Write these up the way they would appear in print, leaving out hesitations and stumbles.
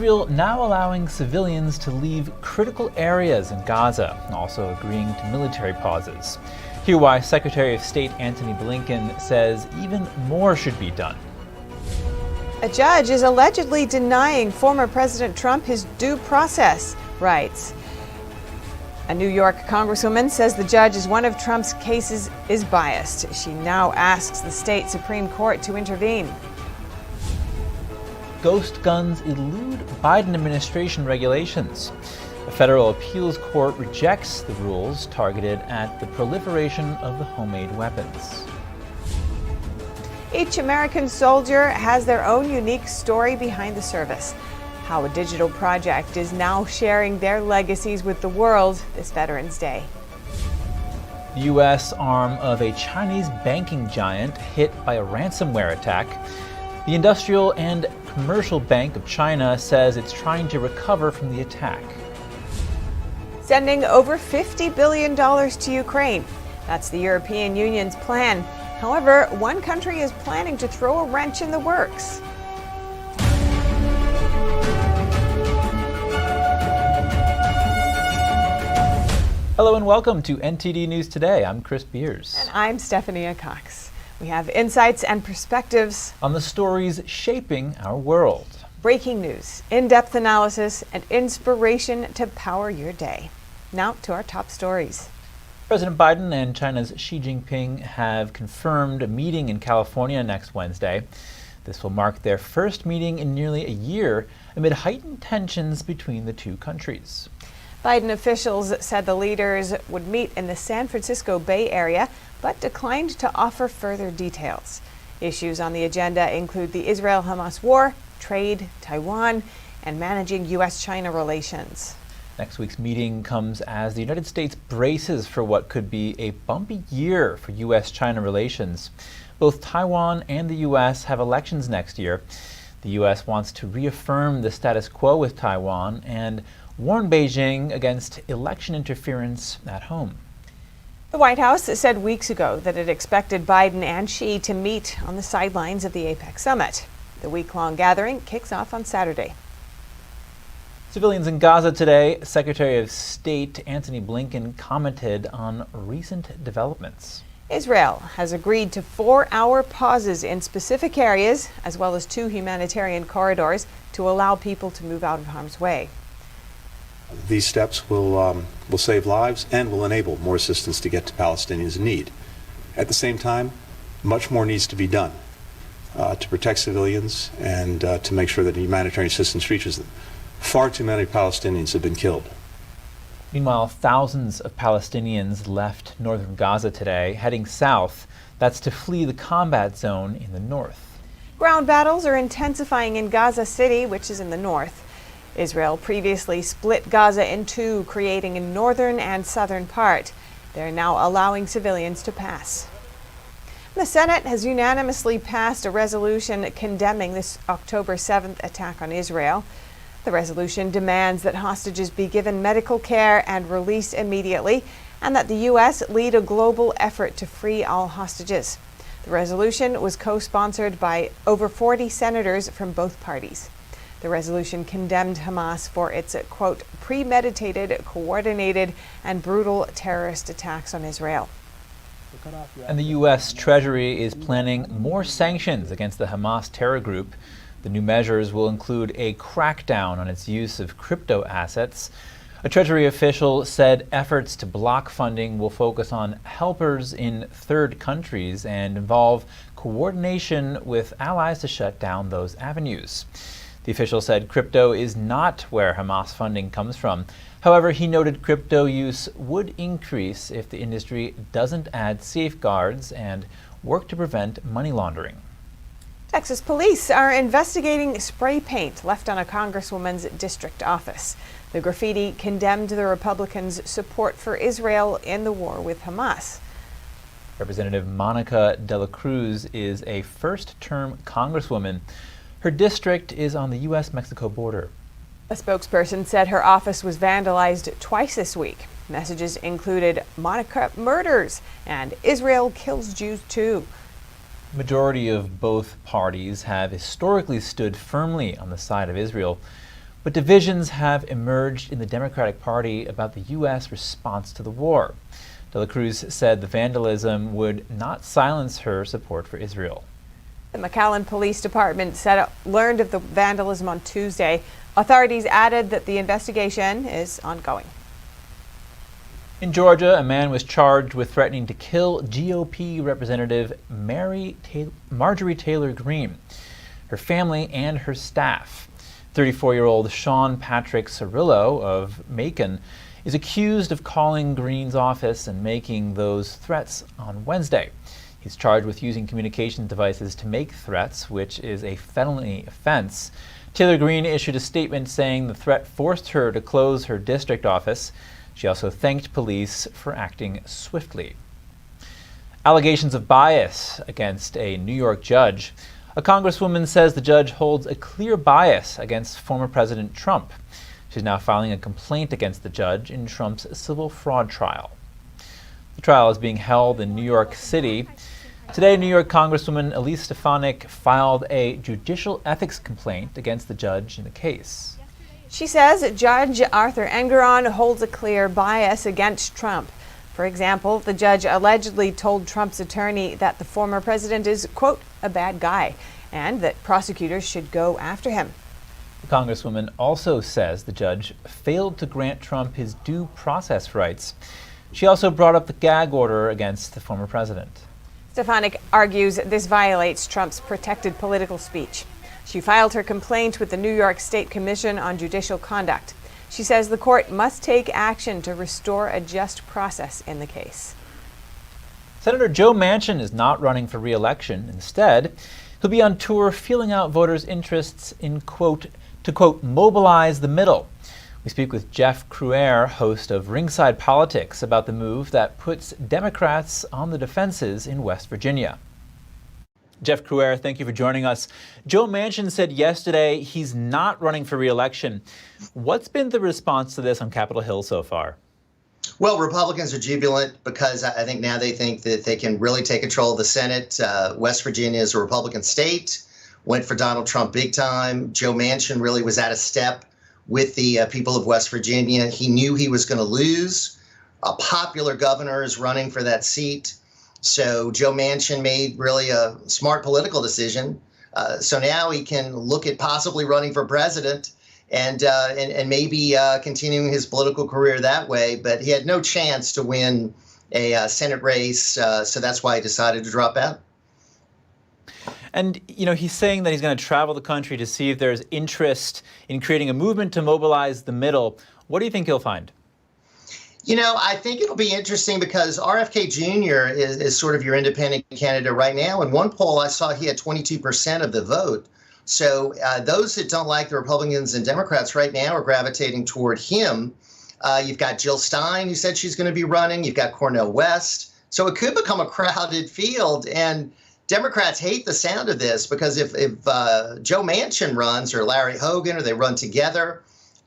Israel now allowing civilians to leave critical areas in Gaza, also agreeing to military pauses. Hear why Secretary of State Antony Blinken says even more should be done. A judge is allegedly denying former President Trump his due process rights. A New York Congresswoman says the judge in one of Trump's cases is biased. She now asks the state Supreme Court to intervene. Ghost guns elude Biden administration regulations. A federal appeals court rejects the rules targeted at the proliferation of the homemade weapons. Each American soldier has their own unique story behind the service. How a digital project is now sharing their legacies with the world this Veterans Day. The U.S. arm of a Chinese banking giant hit by a ransomware attack. The Industrial and Commercial Bank of China says it's trying to recover from the attack. Sending over $50 billion to Ukraine. That's the European Union's plan. However, one country is planning to throw a wrench in the works. Hello and welcome to NTD News Today. I'm Chris Beers. And I'm Stefanik Cox. We have insights and perspectives on the stories shaping our world. Breaking news, in-depth analysis, and inspiration to power your day. Now to our top stories. President Biden and China's Xi Jinping have confirmed a meeting in California next Wednesday. This will mark their first meeting in nearly a year amid heightened tensions between the two countries. Biden officials said the leaders would meet in the San Francisco Bay Area, but declined to offer further details. Issues on the agenda include the Israel-Hamas war, trade, Taiwan, and managing U.S.-China relations. Next week's meeting comes as the United States braces for what could be a bumpy year for U.S.-China relations. Both Taiwan and the U.S. have elections next year. The U.S. wants to reaffirm the status quo with Taiwan and warn Beijing against election interference at home. The White House said weeks ago that it expected Biden and Xi to meet on the sidelines of the APEC summit. The week-long gathering kicks off on Saturday. Civilians in Gaza today, Secretary of State Antony Blinken commented on recent developments. Israel has agreed to 4-hour pauses in specific areas, as well as 2 humanitarian corridors to allow people to move out of harm's way. These steps will save lives and will enable more assistance to get to Palestinians in need. At the same time, much more needs to be done to protect civilians and to make sure that humanitarian assistance reaches them. Far too many Palestinians have been killed. Meanwhile, thousands of Palestinians left northern Gaza today, heading south. That's to flee the combat zone in the north. Ground battles are intensifying in Gaza City, which is in the north. Israel previously split Gaza in 2, creating a northern and southern part. They're now allowing civilians to pass. The Senate has unanimously passed a resolution condemning this October 7th attack on Israel. The resolution demands that hostages be given medical care and released immediately, and that the U.S. lead a global effort to free all hostages. The resolution was co-sponsored by over 40 senators from both parties. The resolution condemned Hamas for its, quote, premeditated, coordinated, and brutal terrorist attacks on Israel. And the U.S. Treasury is planning more sanctions against the Hamas terror group. The new measures will include a crackdown on its use of crypto assets. A Treasury official said efforts to block funding will focus on helpers in third countries and involve coordination with allies to shut down those avenues. The official said crypto is not where Hamas funding comes from. However, he noted crypto use would increase if the industry doesn't add safeguards and work to prevent money laundering. Texas police are investigating spray paint left on a congresswoman's district office. The graffiti condemned the Republicans' support for Israel in the war with Hamas. Representative Monica De La Cruz is a first-term congresswoman. Her district is on the U.S.-Mexico border. A spokesperson said her office was vandalized twice this week. Messages included "Monica murders" and "Israel kills Jews too." The majority of both parties have historically stood firmly on the side of Israel. But divisions have emerged in the Democratic Party about the U.S. response to the war. De la Cruz said the vandalism would not silence her support for Israel. The McAllen Police Department learned of the vandalism on Tuesday. Authorities added that the investigation is ongoing. In Georgia, a man was charged with threatening to kill GOP Representative Marjorie Taylor Greene, her family, and her staff. 34-year-old Sean Patrick Cirillo of Macon is accused of calling Greene's office and making those threats on Wednesday. He's charged with using communication devices to make threats, which is a felony offense. Taylor Greene issued a statement saying the threat forced her to close her district office. She also thanked police for acting swiftly. Allegations of bias against a New York judge. A Congresswoman says the judge holds a clear bias against former President Trump. She's now filing a complaint against the judge in Trump's civil fraud trial. The trial is being held in New York City. Today, New York Congresswoman Elise Stefanik filed a judicial ethics complaint against the judge in the case. She says Judge Arthur Engeron holds a clear bias against Trump. For example, the judge allegedly told Trump's attorney that the former president is, quote, a bad guy, and that prosecutors should go after him. The Congresswoman also says the judge failed to grant Trump his due process rights. She also brought up the gag order against the former president. Stefanik argues this violates Trump's protected political speech. She filed her complaint with the New York State Commission on Judicial Conduct. She says the court must take action to restore a just process in the case. Senator Joe Manchin is not running for re-election. Instead, he'll be on tour feeling out voters' interests in, quote, to, quote, mobilize the middle. We speak with Jeff Cruer, host of Ringside Politics, about the move that puts Democrats on the defenses in West Virginia. Jeff Cruer, thank you for joining us. Joe Manchin said yesterday he's not running for re-election. What's been the response to this on Capitol Hill so far? Well, Republicans are jubilant because I think now they think that they can really take control of the Senate. West Virginia is a Republican state, went for Donald Trump big time. Joe Manchin really was out of step with the people of West Virginia. He knew he was going to lose. A popular governor is running for that seat. So Joe Manchin made really a smart political decision. So now he can look at possibly running for president and maybe continuing his political career that way. But he had no chance to win a Senate race. So that's why he decided to drop out. And, you know, he's saying that he's going to travel the country to see if there's interest in creating a movement to mobilize the middle. What do you think he'll find? You know, I think it'll be interesting because RFK Jr. is sort of your independent candidate right now. In one poll I saw he had 22% of the vote. So those that don't like the Republicans and Democrats right now are gravitating toward him. You've got Jill Stein, who said she's going to be running. You've got Cornel West. So it could become a crowded field. And Democrats hate the sound of this because if Joe Manchin runs or Larry Hogan or they run together,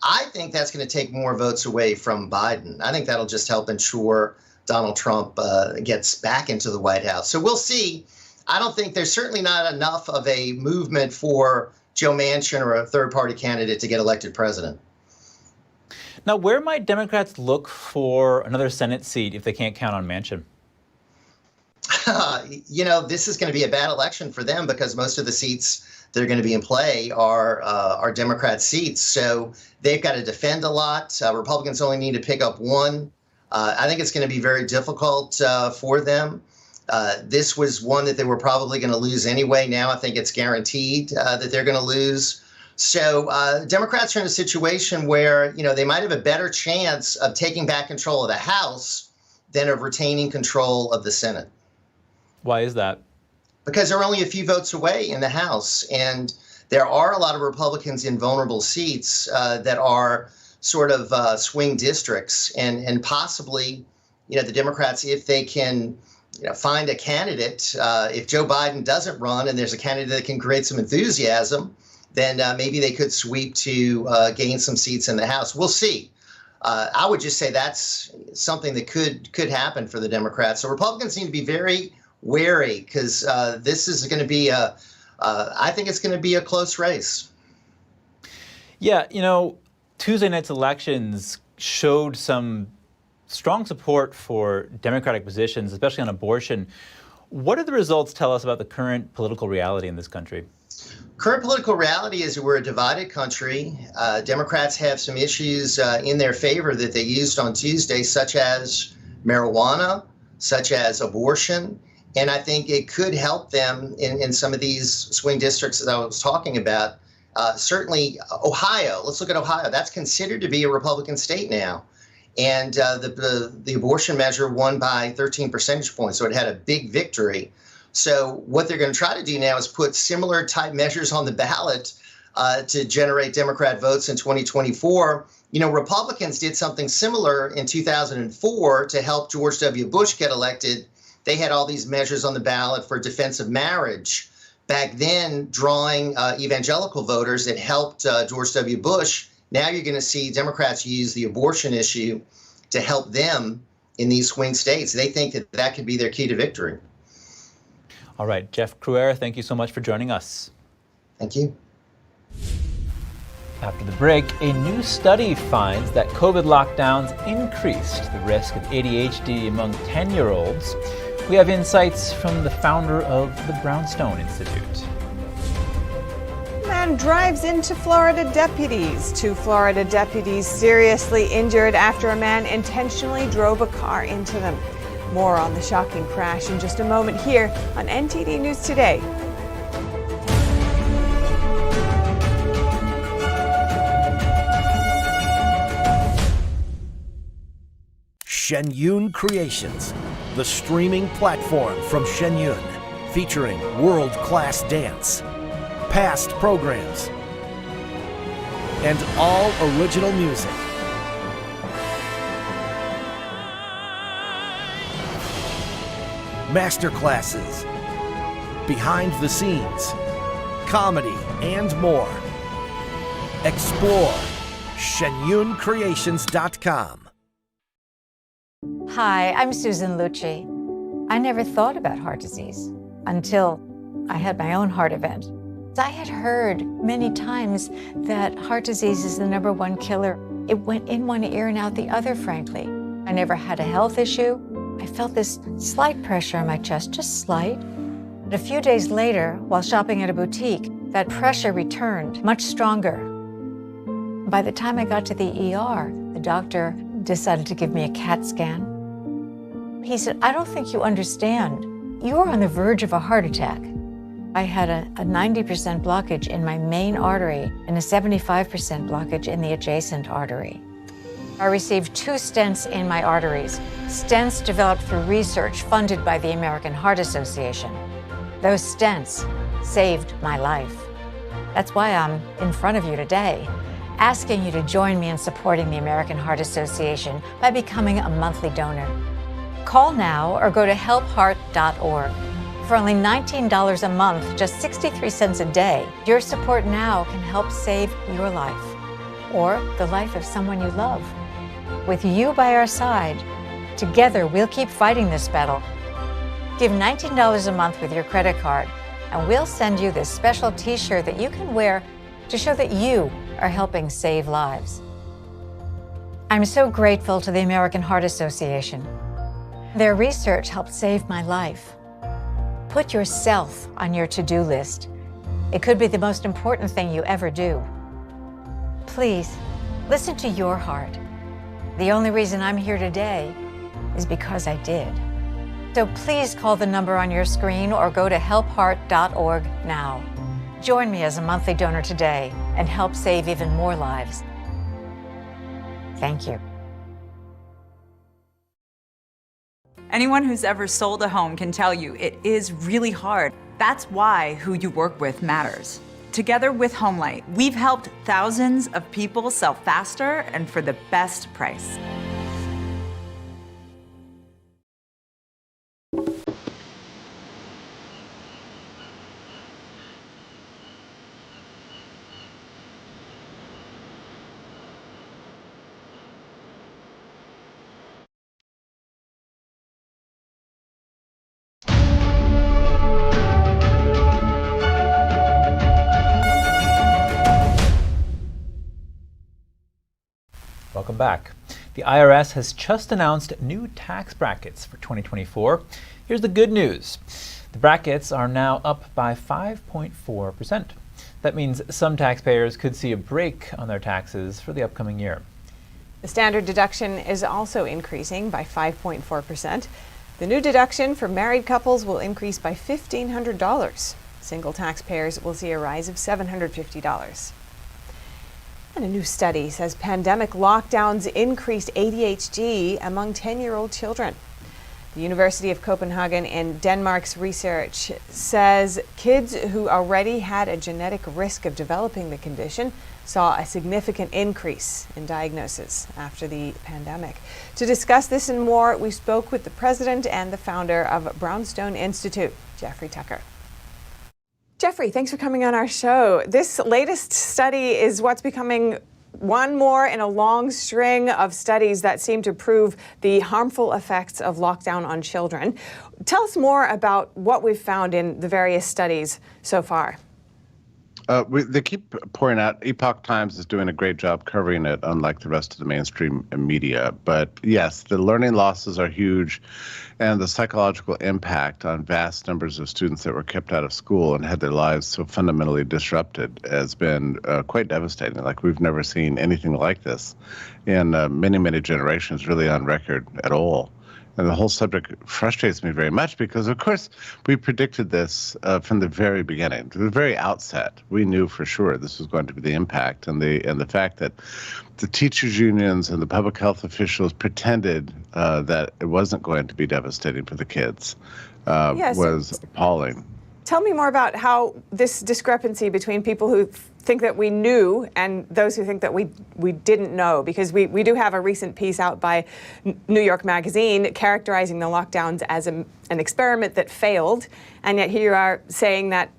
I think that's going to take more votes away from Biden. I think that'll just help ensure Donald Trump gets back into the White House. So we'll see. I don't think there's certainly not enough of a movement for Joe Manchin or a third-party candidate to get elected president. Now, where might Democrats look for another Senate seat if they can't count on Manchin? You know, this is going to be a bad election for them because most of the seats that are going to be in play are Democrat seats. So they've got to defend a lot. Republicans only need to pick up one. I think it's going to be very difficult for them. This was one that they were probably going to lose anyway. Now I think it's guaranteed that they're going to lose. So Democrats are in a situation where, you know, they might have a better chance of taking back control of the House than of retaining control of the Senate. Why is that? Because they're only a few votes away in the House. And there are a lot of Republicans in vulnerable seats that are sort of swing districts. And possibly, you know, the Democrats, if they can, you know, find a candidate, if Joe Biden doesn't run and there's a candidate that can create some enthusiasm, then maybe they could sweep to gain some seats in the House. We'll see. I would just say that's something that could happen for the Democrats. So Republicans need to be very wary because this is going to be I think it's going to be a close race. Yeah, Tuesday night's elections showed some strong support for Democratic positions, especially on abortion. What do the results tell us about the current political reality in this country? Current political reality is that we're a divided country. Democrats have some issues in their favor that they used on Tuesday, such as marijuana, such as abortion. And I think it could help them in some of these swing districts that I was talking about. Certainly Ohio, let's look at Ohio. That's considered to be a Republican state now. And the abortion measure won by 13 percentage points, so it had a big victory. So what they're going to try to do now is put similar type measures on the ballot to generate Democrat votes in 2024. Republicans did something similar in 2004 to help George W. Bush get elected. They had all these measures on the ballot for defense of marriage. Back then, drawing evangelical voters that helped George W. Bush. Now you're going to see Democrats use the abortion issue to help them in these swing states. They think that that could be their key to victory. All right, Jeff Cruer, thank you so much for joining us. Thank you. After the break, a new study finds that COVID lockdowns increased the risk of ADHD among 10-year-olds. We have insights from the founder of the Brownstone Institute. Man drives into Florida deputies. 2 Florida deputies seriously injured after a man intentionally drove a car into them. More on the shocking crash in just a moment here on NTD News Today. Shenyun Creations, the streaming platform from Shenyun, featuring world-class dance, past programs, and all original music. Masterclasses, behind the scenes, comedy, and more. Explore shenyuncreations.com. Hi, I'm Susan Lucci. I never thought about heart disease until I had my own heart event. I had heard many times that heart disease is the #1 killer. It went in one ear and out the other, frankly. I never had a health issue. I felt this slight pressure on my chest, just slight. But a few days later, while shopping at a boutique, that pressure returned, much stronger. By the time I got to the ER, the doctor decided to give me a CAT scan. He said, "I don't think you understand. You're on the verge of a heart attack." I had a 90% blockage in my main artery and a 75% blockage in the adjacent artery. I received 2 stents in my arteries, stents developed through research funded by the American Heart Association. Those stents saved my life. That's why I'm in front of you today, asking you to join me in supporting the American Heart Association by becoming a monthly donor. Call now or go to helpheart.org. For only $19 a month, just 63 cents a day, your support now can help save your life or the life of someone you love. With you by our side, together we'll keep fighting this battle. Give $19 a month with your credit card, and we'll send you this special t-shirt that you can wear to show that you are helping save lives. I'm so grateful to the American Heart Association. Their research helped save my life. Put yourself on your to-do list. It could be the most important thing you ever do. Please, listen to your heart. The only reason I'm here today is because I did. So please call the number on your screen or go to helpheart.org now. Join me as a monthly donor today and help save even more lives. Thank you. Anyone who's ever sold a home can tell you it is really hard. That's why who you work with matters. Together with Homelight, we've helped thousands of people sell faster and for the best price. welcome back. The IRS has just announced new tax brackets for 2024. Here's the good news. The brackets are now up by 5.4%. That means some taxpayers could see a break on their taxes for the upcoming year. The standard deduction is also increasing by 5.4%. The new deduction for married couples will increase by $1,500. Single taxpayers will see a rise of $750. And a new study says pandemic lockdowns increased ADHD among 10-year-old children. The University of Copenhagen in Denmark's research says kids who already had a genetic risk of developing the condition saw a significant increase in diagnosis after the pandemic. To discuss this and more, we spoke with the president and the founder of Brownstone Institute, Jeffrey Tucker. Jeffrey, thanks for coming on our show. This latest study is what's becoming one more in a long string of studies that seem to prove the harmful effects of lockdown on children. Tell us more about what we've found in the various studies so far. They keep pouring out. Epoch Times is doing a great job covering it, unlike the rest of the mainstream media. But yes, the learning losses are huge, and the psychological impact on vast numbers of students that were kept out of school and had their lives so fundamentally disrupted has been quite devastating. Like, we've never seen anything like this in many, many generations, really on record at all. And the whole subject frustrates me very much because, of course, we predicted this from the very beginning. To the very outset, we knew for sure this was going to be the impact. And the fact that the teachers' unions and the public health officials pretended that it wasn't going to be devastating for the kids was appalling. Tell me more about how this discrepancy between people who think that we knew and those who think that we didn't know, because we do have a recent piece out by New York Magazine characterizing the lockdowns as an experiment that failed, and yet here you are saying that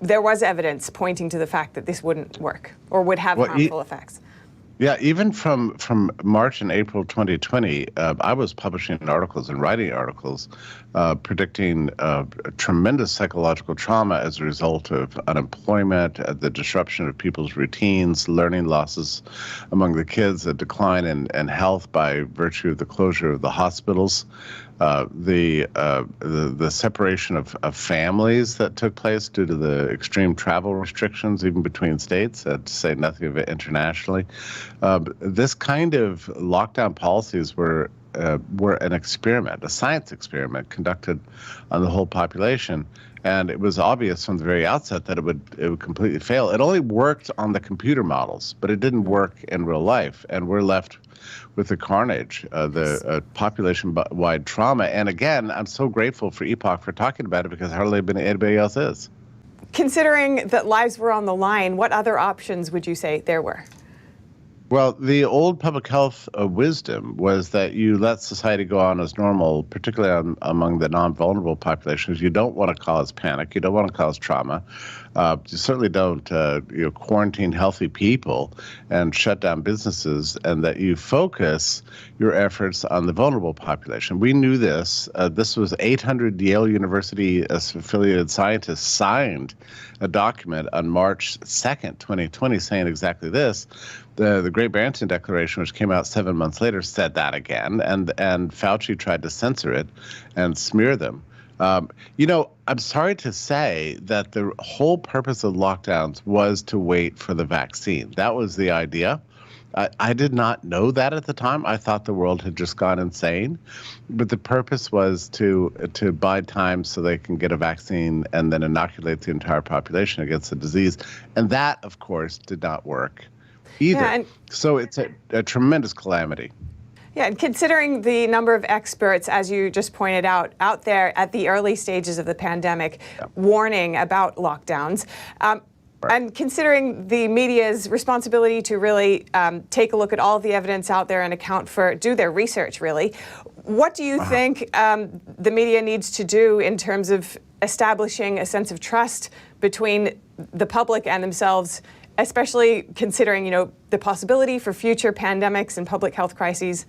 there was evidence pointing to the fact that this wouldn't work or would have harmful effects. Yeah, even from March and April 2020, I was publishing articles and writing articles predicting tremendous psychological trauma as a result of unemployment, the disruption of people's routines, learning losses among the kids, a decline in health by virtue of the closure of the hospitals, the separation of families that took place due to the extreme travel restrictions, even between states, to say nothing of it internationally. This kind of lockdown policies were an experiment, a science experiment conducted on the whole population. And it was obvious from the very outset that it would completely fail. It only worked on the computer models, but it didn't work in real life. And we're left with the carnage, the population-wide trauma. And again, I'm so grateful for Epoch for talking about it, because hardly anybody else is. Considering that lives were on the line, what other options would you say there were? Well, the old public health wisdom was that you let society go on as normal, particularly among the non-vulnerable populations. You don't want to cause panic. You don't want to cause trauma. You certainly don't quarantine healthy people and shut down businesses, and that you focus your efforts on the vulnerable population. We knew this. This was 800 Yale University affiliated scientists signed a document on March 2nd, 2020, saying exactly this. The Great Barrington Declaration, which came out 7 months later, said that again, and Fauci tried to censor it and smear them. I'm sorry to say that the whole purpose of lockdowns was to wait for the vaccine. That was the idea. I did not know that at the time. I thought the world had just gone insane. But the purpose was to buy time so they can get a vaccine and then inoculate the entire population against the disease. And that, of course, did not work either. Yeah, so it's a tremendous calamity. Yeah, and considering the number of experts, as you just pointed out there at the early stages of the pandemic, warning about lockdowns, and considering the media's responsibility to really take a look at all of the evidence out there and do their research, really, what do you think the media needs to do in terms of establishing a sense of trust between the public and themselves, especially considering, the possibility for future pandemics and public health crises?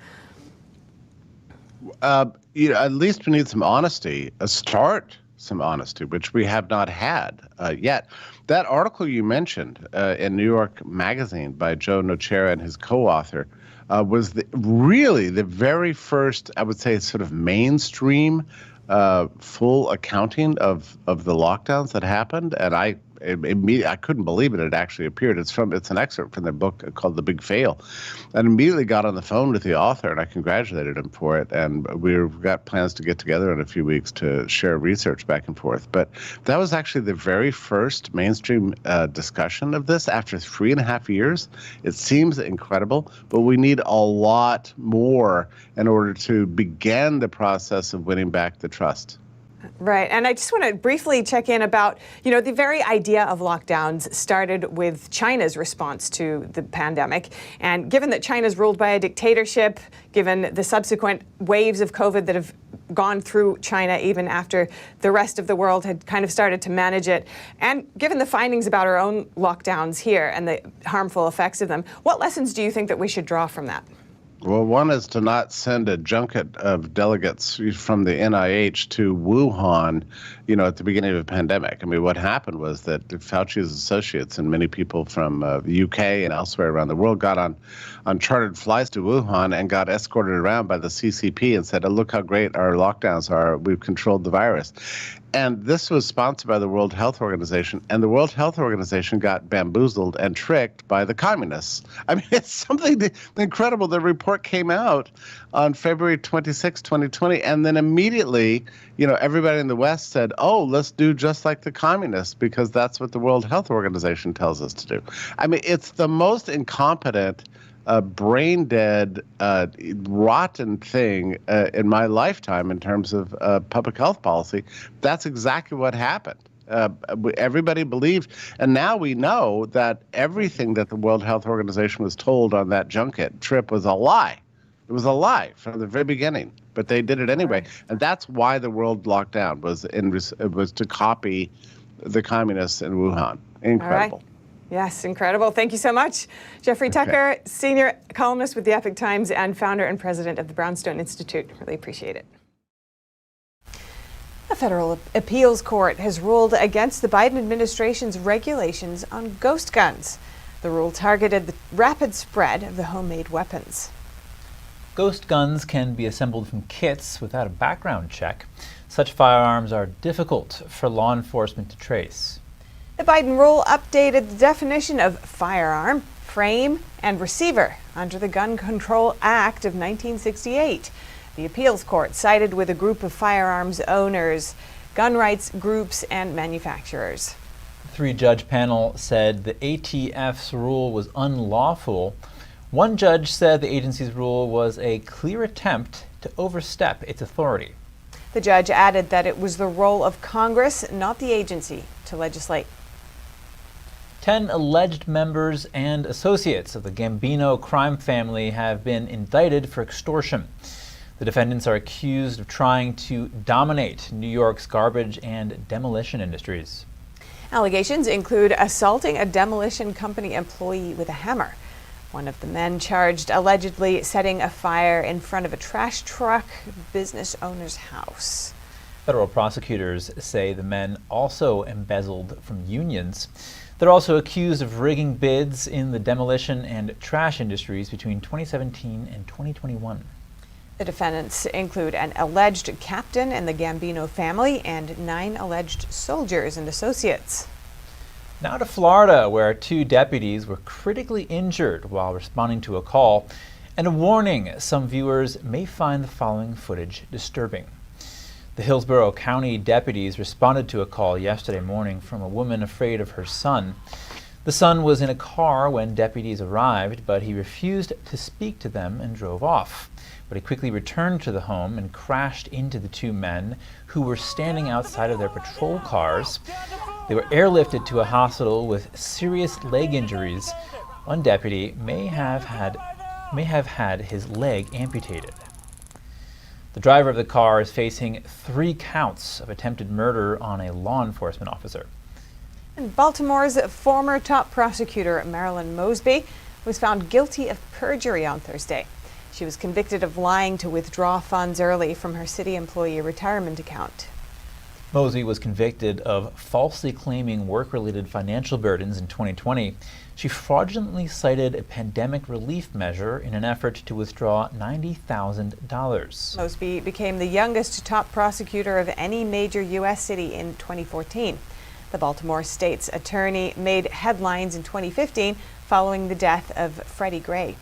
At least we need some honesty. Start some honesty, which we have not had yet. That article you mentioned in New York Magazine by Joe Nocera and his co-author was really the very first, I would say, sort of mainstream full accounting of the lockdowns that happened, and I couldn't believe it had actually appeared. It's an excerpt from their book called The Big Fail, and immediately got on the phone with the author, and I congratulated him for it. And we've got plans to get together in a few weeks to share research back and forth. But that was actually the very first mainstream discussion of this after 3.5 years. It seems incredible, but we need a lot more in order to begin the process of winning back the trust. Right. And I just want to briefly check in about, the very idea of lockdowns started with China's response to the pandemic. And given that China's ruled by a dictatorship, given the subsequent waves of COVID that have gone through China even after the rest of the world had kind of started to manage it, and given the findings about our own lockdowns here and the harmful effects of them, what lessons do you think that we should draw from that? Well, one is to not send a junket of delegates from the NIH to Wuhan, at the beginning of a pandemic. I mean, what happened was that Fauci's associates and many people from the UK and elsewhere around the world got on chartered flights to Wuhan and got escorted around by the CCP and said, oh, look how great our lockdowns are. We've controlled the virus. And this was sponsored by the World Health Organization, and the World Health Organization got bamboozled and tricked by the communists. I mean, it's something incredible. The report came out on February 26, 2020, and then immediately, everybody in the West said, oh, let's do just like the communists, because that's what the World Health Organization tells us to do. I mean, it's the most incompetent, brain-dead, rotten thing in my lifetime in terms of public health policy. That's exactly what happened. Everybody believed, and now we know that everything that the World Health Organization was told on that junket trip was a lie. It was a lie from the very beginning, but they did it anyway. And that's why the world locked down, was to copy the communists in Wuhan. Incredible. Yes, incredible. Thank you so much. Jeffrey Tucker, senior columnist with the Epoch Times and founder and president of the Brownstone Institute. Really appreciate it. A federal appeals court has ruled against the Biden administration's regulations on ghost guns. The rule targeted the rapid spread of the homemade weapons. Ghost guns can be assembled from kits without a background check. Such firearms are difficult for law enforcement to trace. The Biden rule updated the definition of firearm, frame, and receiver under the Gun Control Act of 1968. The appeals court sided with a group of firearms owners, gun rights groups, and manufacturers. The 3-judge panel said the ATF's rule was unlawful. One judge said the agency's rule was a clear attempt to overstep its authority. The judge added that it was the role of Congress, not the agency, to legislate. 10 alleged members and associates of the Gambino crime family have been indicted for extortion. The defendants are accused of trying to dominate New York's garbage and demolition industries. Allegations include assaulting a demolition company employee with a hammer. One of the men charged allegedly setting a fire in front of a trash truck business owner's house. Federal prosecutors say the men also embezzled from unions. They're also accused of rigging bids in the demolition and trash industries between 2017 and 2021. The defendants include an alleged captain in the Gambino family and 9 alleged soldiers and associates. Now to Florida, where 2 deputies were critically injured while responding to a call, and a warning: some viewers may find the following footage disturbing. The Hillsborough County deputies responded to a call yesterday morning from a woman afraid of her son. The son was in a car when deputies arrived, but he refused to speak to them and drove off. But he quickly returned to the home and crashed into the 2 men who were standing outside of their patrol cars. They were airlifted to a hospital with serious leg injuries. One deputy may have had his leg amputated. The driver of the car is facing 3 counts of attempted murder on a law enforcement officer. And Baltimore's former top prosecutor, Marilyn Mosby, was found guilty of perjury on Thursday. She was convicted of lying to withdraw funds early from her city employee retirement account. Mosby was convicted of falsely claiming work-related financial burdens in 2020. She fraudulently cited a pandemic relief measure in an effort to withdraw $90,000. Mosby became the youngest top prosecutor of any major U.S. city in 2014. The Baltimore state's attorney made headlines in 2015 following the death of Freddie Gray.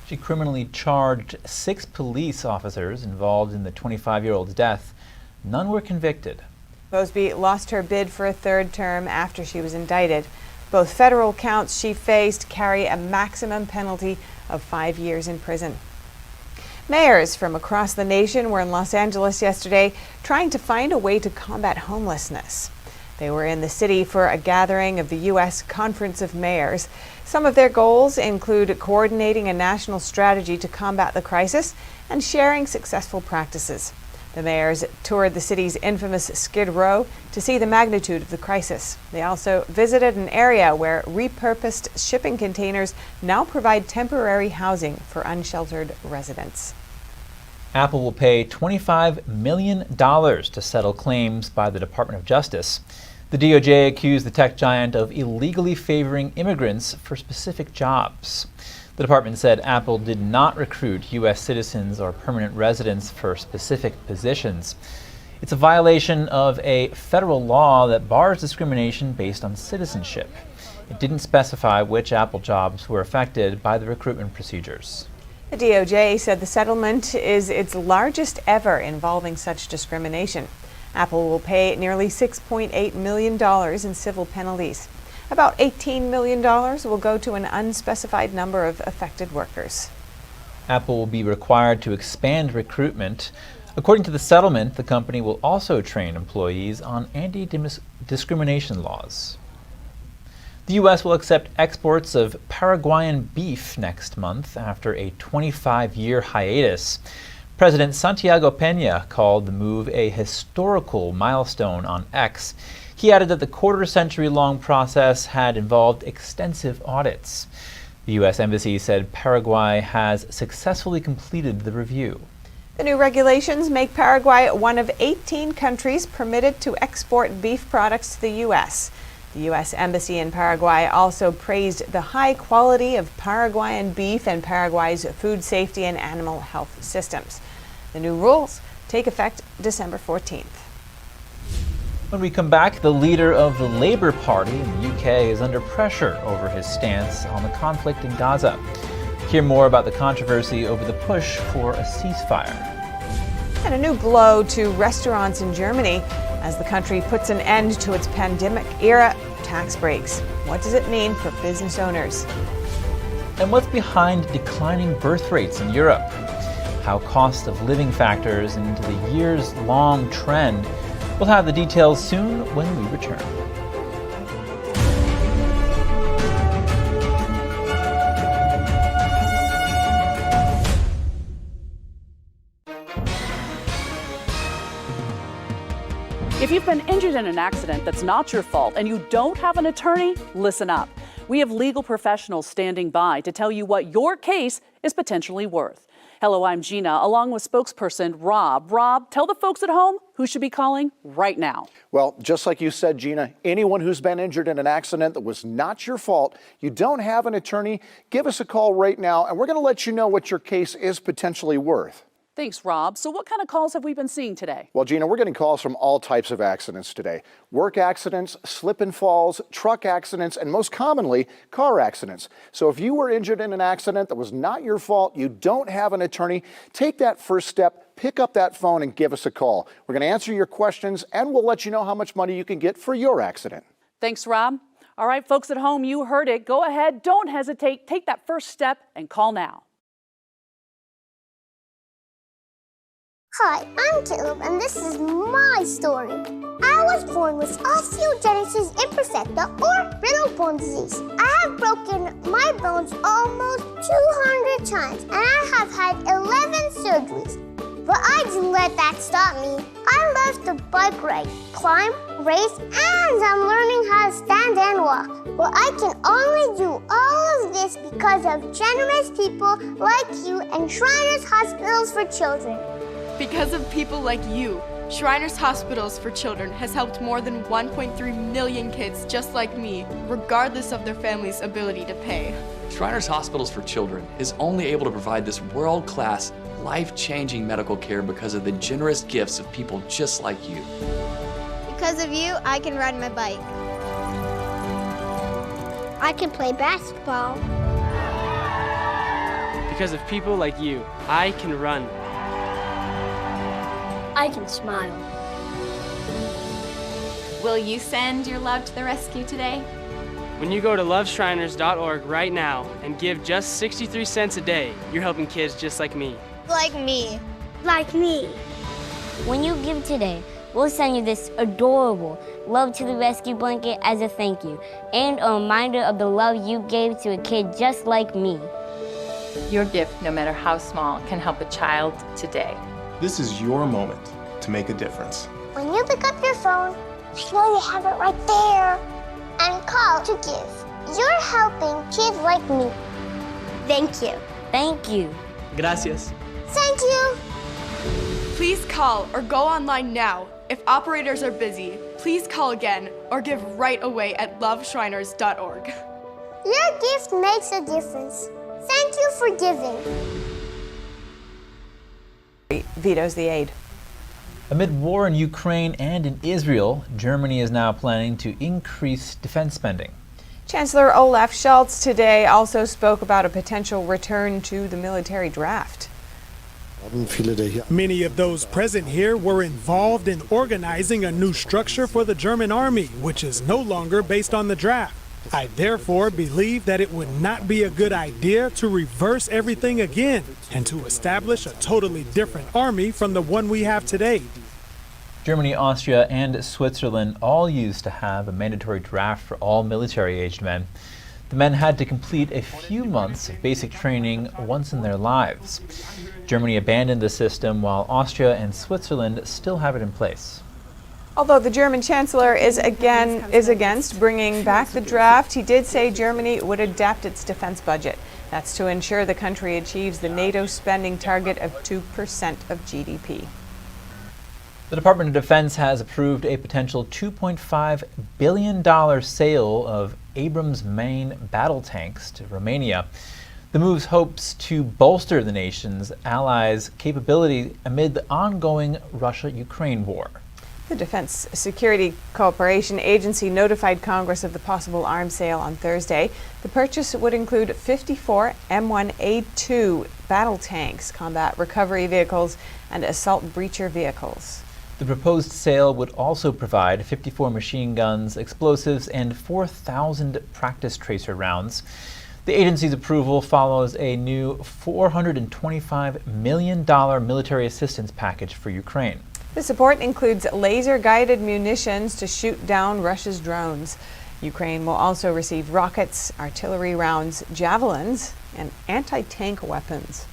She criminally charged 6 police officers involved in the 25-year-old's death. None were convicted. Mosby lost her bid for a third term after she was indicted. Both federal counts she faced carry a maximum penalty of 5 years in prison. Mayors from across the nation were in Los Angeles yesterday trying to find a way to combat homelessness. They were in the city for a gathering of the U.S. Conference of Mayors. Some of their goals include coordinating a national strategy to combat the crisis and sharing successful practices. The mayors toured the city's infamous Skid Row to see the magnitude of the crisis. They also visited an area where repurposed shipping containers now provide temporary housing for unsheltered residents. Apple will pay $25 million to settle claims by the Department of Justice. The DOJ accused the tech giant of illegally favoring immigrants for specific jobs. The department said Apple did not recruit U.S. citizens or permanent residents for specific positions. It's a violation of a federal law that bars discrimination based on citizenship. It didn't specify which Apple jobs were affected by the recruitment procedures. The DOJ said the settlement is its largest ever involving such discrimination. Apple will pay nearly $6.8 million in civil penalties. About $18 million will go to an unspecified number of affected workers. Apple will be required to expand recruitment. According to the settlement, the company will also train employees on anti-discrimination laws. The U.S. will accept exports of Paraguayan beef next month after a 25-year hiatus. President Santiago Peña called the move a historical milestone on X. He added that the quarter-century-long process had involved extensive audits. The U.S. Embassy said Paraguay has successfully completed the review. The new regulations make Paraguay one of 18 countries permitted to export beef products to the U.S. The U.S. Embassy in Paraguay also praised the high quality of Paraguayan beef and Paraguay's food safety and animal health systems. The new rules take effect December 14th. When we come back, the leader of the Labour Party in the UK is under pressure over his stance on the conflict in Gaza. Hear more about the controversy over the push for a ceasefire. And a new blow to restaurants in Germany as the country puts an end to its pandemic-era tax breaks. What does it mean for business owners? And what's behind declining birth rates in Europe? How cost of living factors into the years-long trend. We'll have the details soon when we return. If you've been injured in an accident that's not your fault and you don't have an attorney, listen up. We have legal professionals standing by to tell you what your case is potentially worth. Hello, I'm Gina, along with spokesperson Rob. Rob, tell the folks at home who should be calling right now. Well, just like you said, Gina, anyone who's been injured in an accident that was not your fault, you don't have an attorney, give us a call right now, and we're going to let you know what your case is potentially worth. Thanks, Rob. So what kind of calls have we been seeing today? Well, Gina, we're getting calls from all types of accidents today. Work accidents, slip and falls, truck accidents, and most commonly, car accidents. So if you were injured in an accident that was not your fault, you don't have an attorney, take that first step, pick up that phone and give us a call. We're going to answer your questions and we'll let you know how much money you can get for your accident. Thanks, Rob. All right, folks at home, you heard it. Go ahead, don't hesitate, take that first step and call now. Hi, I'm Caleb, and this is my story. I was born with osteogenesis imperfecta, or brittle bone disease. I have broken my bones almost 200 times, and I have had 11 surgeries. But I didn't let that stop me. I love to bike ride, climb, race, and I'm learning how to stand and walk. But I can only do all of this because of generous people like you and Shriners Hospitals for Children. Because of people like you, Shriners Hospitals for Children has helped more than 1.3 million kids just like me, regardless of their family's ability to pay. Shriners Hospitals for Children is only able to provide this world-class, life-changing medical care because of the generous gifts of people just like you. Because of you, I can ride my bike. I can play basketball. Because of people like you, I can run. I can smile. Will you send your love to the rescue today? When you go to loveshriners.org right now and give just 63 cents a day, you're helping kids just like me. Like me. Like me. When you give today, we'll send you this adorable Love to the Rescue blanket as a thank you and a reminder of the love you gave to a kid just like me. Your gift, no matter how small, can help a child today. This is your moment to make a difference. When you pick up your phone, you know you have it right there. And call to give. You're helping kids like me. Thank you. Thank you. Gracias. Thank you. Please call or go online now. If operators are busy, please call again or give right away at loveshriners.org. Your gift makes a difference. Thank you for giving. Vetoes the aid. Amid war in Ukraine and in Israel, Germany is now planning to increase defense spending. Chancellor Olaf Scholz today also spoke about a potential return to the military draft. Many of those present here were involved in organizing a new structure for the German army, which is no longer based on the draft. I therefore believe that it would not be a good idea to reverse everything again and to establish a totally different army from the one we have today. Germany, Austria, and Switzerland all used to have a mandatory draft for all military-aged men. The men had to complete a few months of basic training once in their lives. Germany abandoned the system while Austria and Switzerland still have it in place. Although the German Chancellor is against bringing back the draft, he did say Germany would adapt its defense budget. That's to ensure the country achieves the NATO spending target of 2% of GDP. The Department of Defense has approved a potential $2.5 billion sale of Abrams main battle tanks to Romania. The move hopes to bolster the nation's allies' capability amid the ongoing Russia-Ukraine war. The Defense Security Cooperation Agency notified Congress of the possible arms sale on Thursday. The purchase would include 54 M1A2 battle tanks, combat recovery vehicles, and assault breacher vehicles. The proposed sale would also provide 54 machine guns, explosives, and 4,000 practice tracer rounds. The agency's approval follows a new $425 million military assistance package for Ukraine. The support includes laser-guided munitions to shoot down Russia's drones. Ukraine will also receive rockets, artillery rounds, javelins, and anti-tank weapons.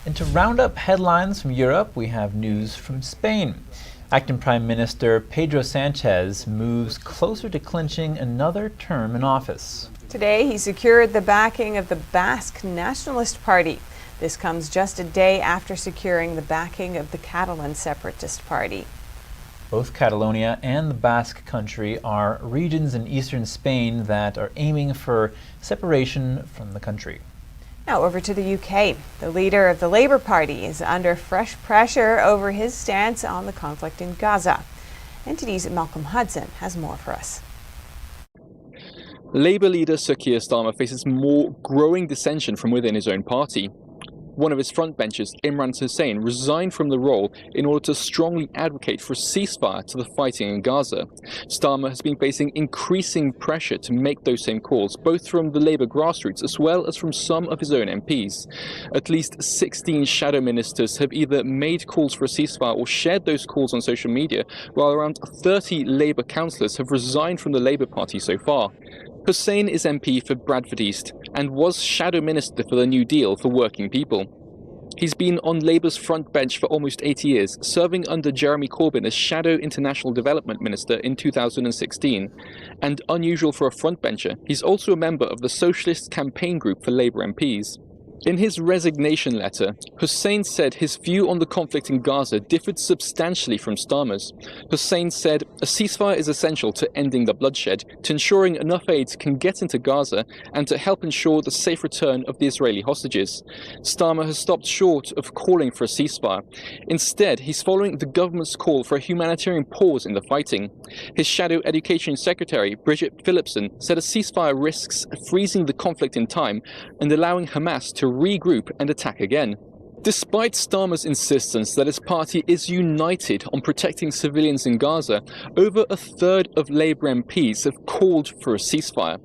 And to round up headlines from Europe, we have news from Spain. Acting Prime Minister Pedro Sanchez moves closer to clinching another term in office. Today, he secured the backing of the Basque Nationalist Party. This comes just a day after securing the backing of the Catalan Separatist Party. Both Catalonia and the Basque Country are regions in eastern Spain that are aiming for separation from the country. Now over to the UK. The leader of the Labour Party is under fresh pressure over his stance on the conflict in Gaza. NTD's Malcolm Hudson has more for us. Labour leader Sir Keir Starmer faces more growing dissension from within his own party. One of his frontbenchers, Imran Hussain, resigned from the role in order to strongly advocate for a ceasefire to the fighting in Gaza. Starmer has been facing increasing pressure to make those same calls, both from the Labour grassroots as well as from some of his own MPs. At least 16 shadow ministers have either made calls for a ceasefire or shared those calls on social media, while around 30 Labour councillors have resigned from the Labour Party so far. Hussain is MP for Bradford East and was Shadow Minister for the New Deal for working people. He's been on Labour's front bench for almost 8 years, serving under Jeremy Corbyn as Shadow International Development Minister in 2016. And unusual for a frontbencher, he's also a member of the Socialist Campaign Group for Labour MPs. In his resignation letter, Hussein said his view on the conflict in Gaza differed substantially from Starmer's. Hussein said a ceasefire is essential to ending the bloodshed, to ensuring enough aid can get into Gaza, and to help ensure the safe return of the Israeli hostages. Starmer has stopped short of calling for a ceasefire. Instead, he's following the government's call for a humanitarian pause in the fighting. His shadow education secretary, Bridget Phillipson, said a ceasefire risks freezing the conflict in time and allowing Hamas to regroup and attack again. Despite Starmer's insistence that his party is united on protecting civilians in Gaza, over a third of Labour MPs have called for a ceasefire.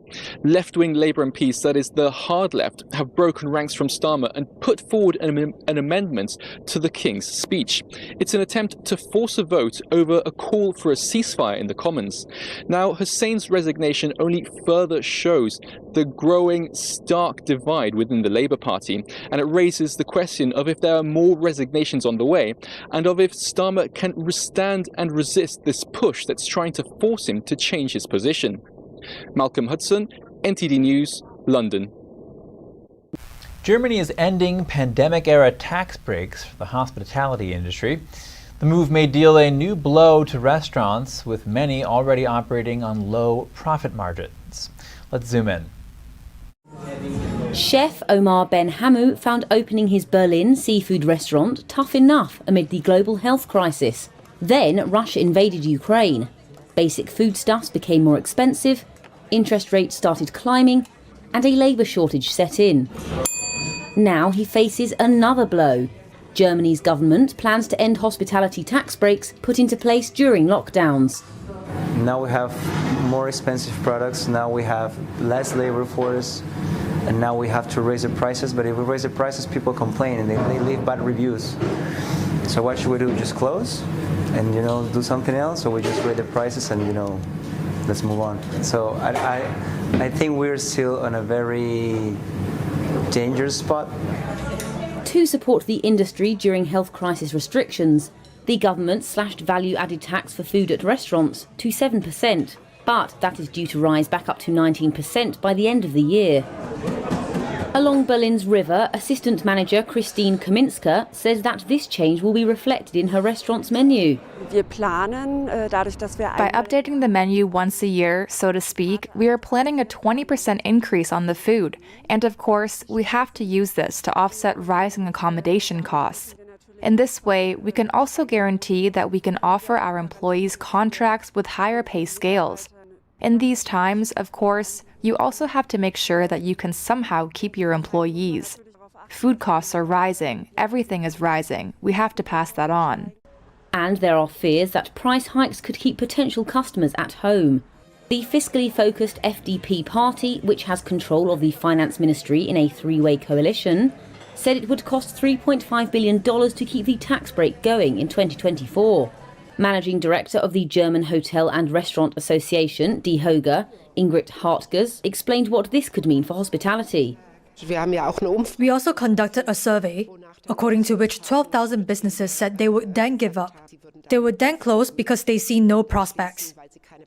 Left-wing Labour MPs, that is the hard left, have broken ranks from Starmer and put forward an amendment to the King's speech. It's an attempt to force a vote over a call for a ceasefire in the Commons. Now, Hussein's resignation only further shows the growing stark divide within the Labour Party, and it raises the question of if there are more resignations on the way, and of if Starmer can withstand and resist this push that's trying to force him to change his position. Malcolm Hudson, NTD News, London. Germany is ending pandemic-era tax breaks for the hospitality industry. The move may deal a new blow to restaurants, with many already operating on low profit margins. Let's zoom in. Chef Omar Ben Hamou found opening his Berlin seafood restaurant tough enough amid the global health crisis. Then Russia invaded Ukraine. Basic foodstuffs became more expensive, interest rates started climbing, and a labour shortage set in. Now he faces another blow. Germany's government plans to end hospitality tax breaks put into place during lockdowns. Now we have more expensive products, now we have less labor force, and now we have to raise the prices. But if we raise the prices, people complain and they leave bad reviews. So what should we do? Just close and, do something else? Or we just raise the prices and, let's move on. So I think we're still on a very dangerous spot. To support the industry during health crisis restrictions, the government slashed value-added tax for food at restaurants to 7%, but that is due to rise back up to 19% by the end of the year. Along Berlin's river, assistant manager Christine Kaminska says that this change will be reflected in her restaurant's menu. By updating the menu once a year, so to speak, we are planning a 20% increase on the food. And of course, we have to use this to offset rising accommodation costs. In this way, we can also guarantee that we can offer our employees contracts with higher pay scales. In these times, of course, you also have to make sure that you can somehow keep your employees. Food costs are rising, everything is rising. We have to pass that on. And there are fears that price hikes could keep potential customers at home. The fiscally focused FDP party, which has control of the finance ministry in a three-way coalition, said it would cost $3.5 billion to keep the tax break going in 2024. Managing Director of the German Hotel and Restaurant Association, Die Hoga, Ingrid Hartges, explained what this could mean for hospitality. We also conducted a survey, according to which 12,000 businesses said they would then give up. They would then close because they see no prospects.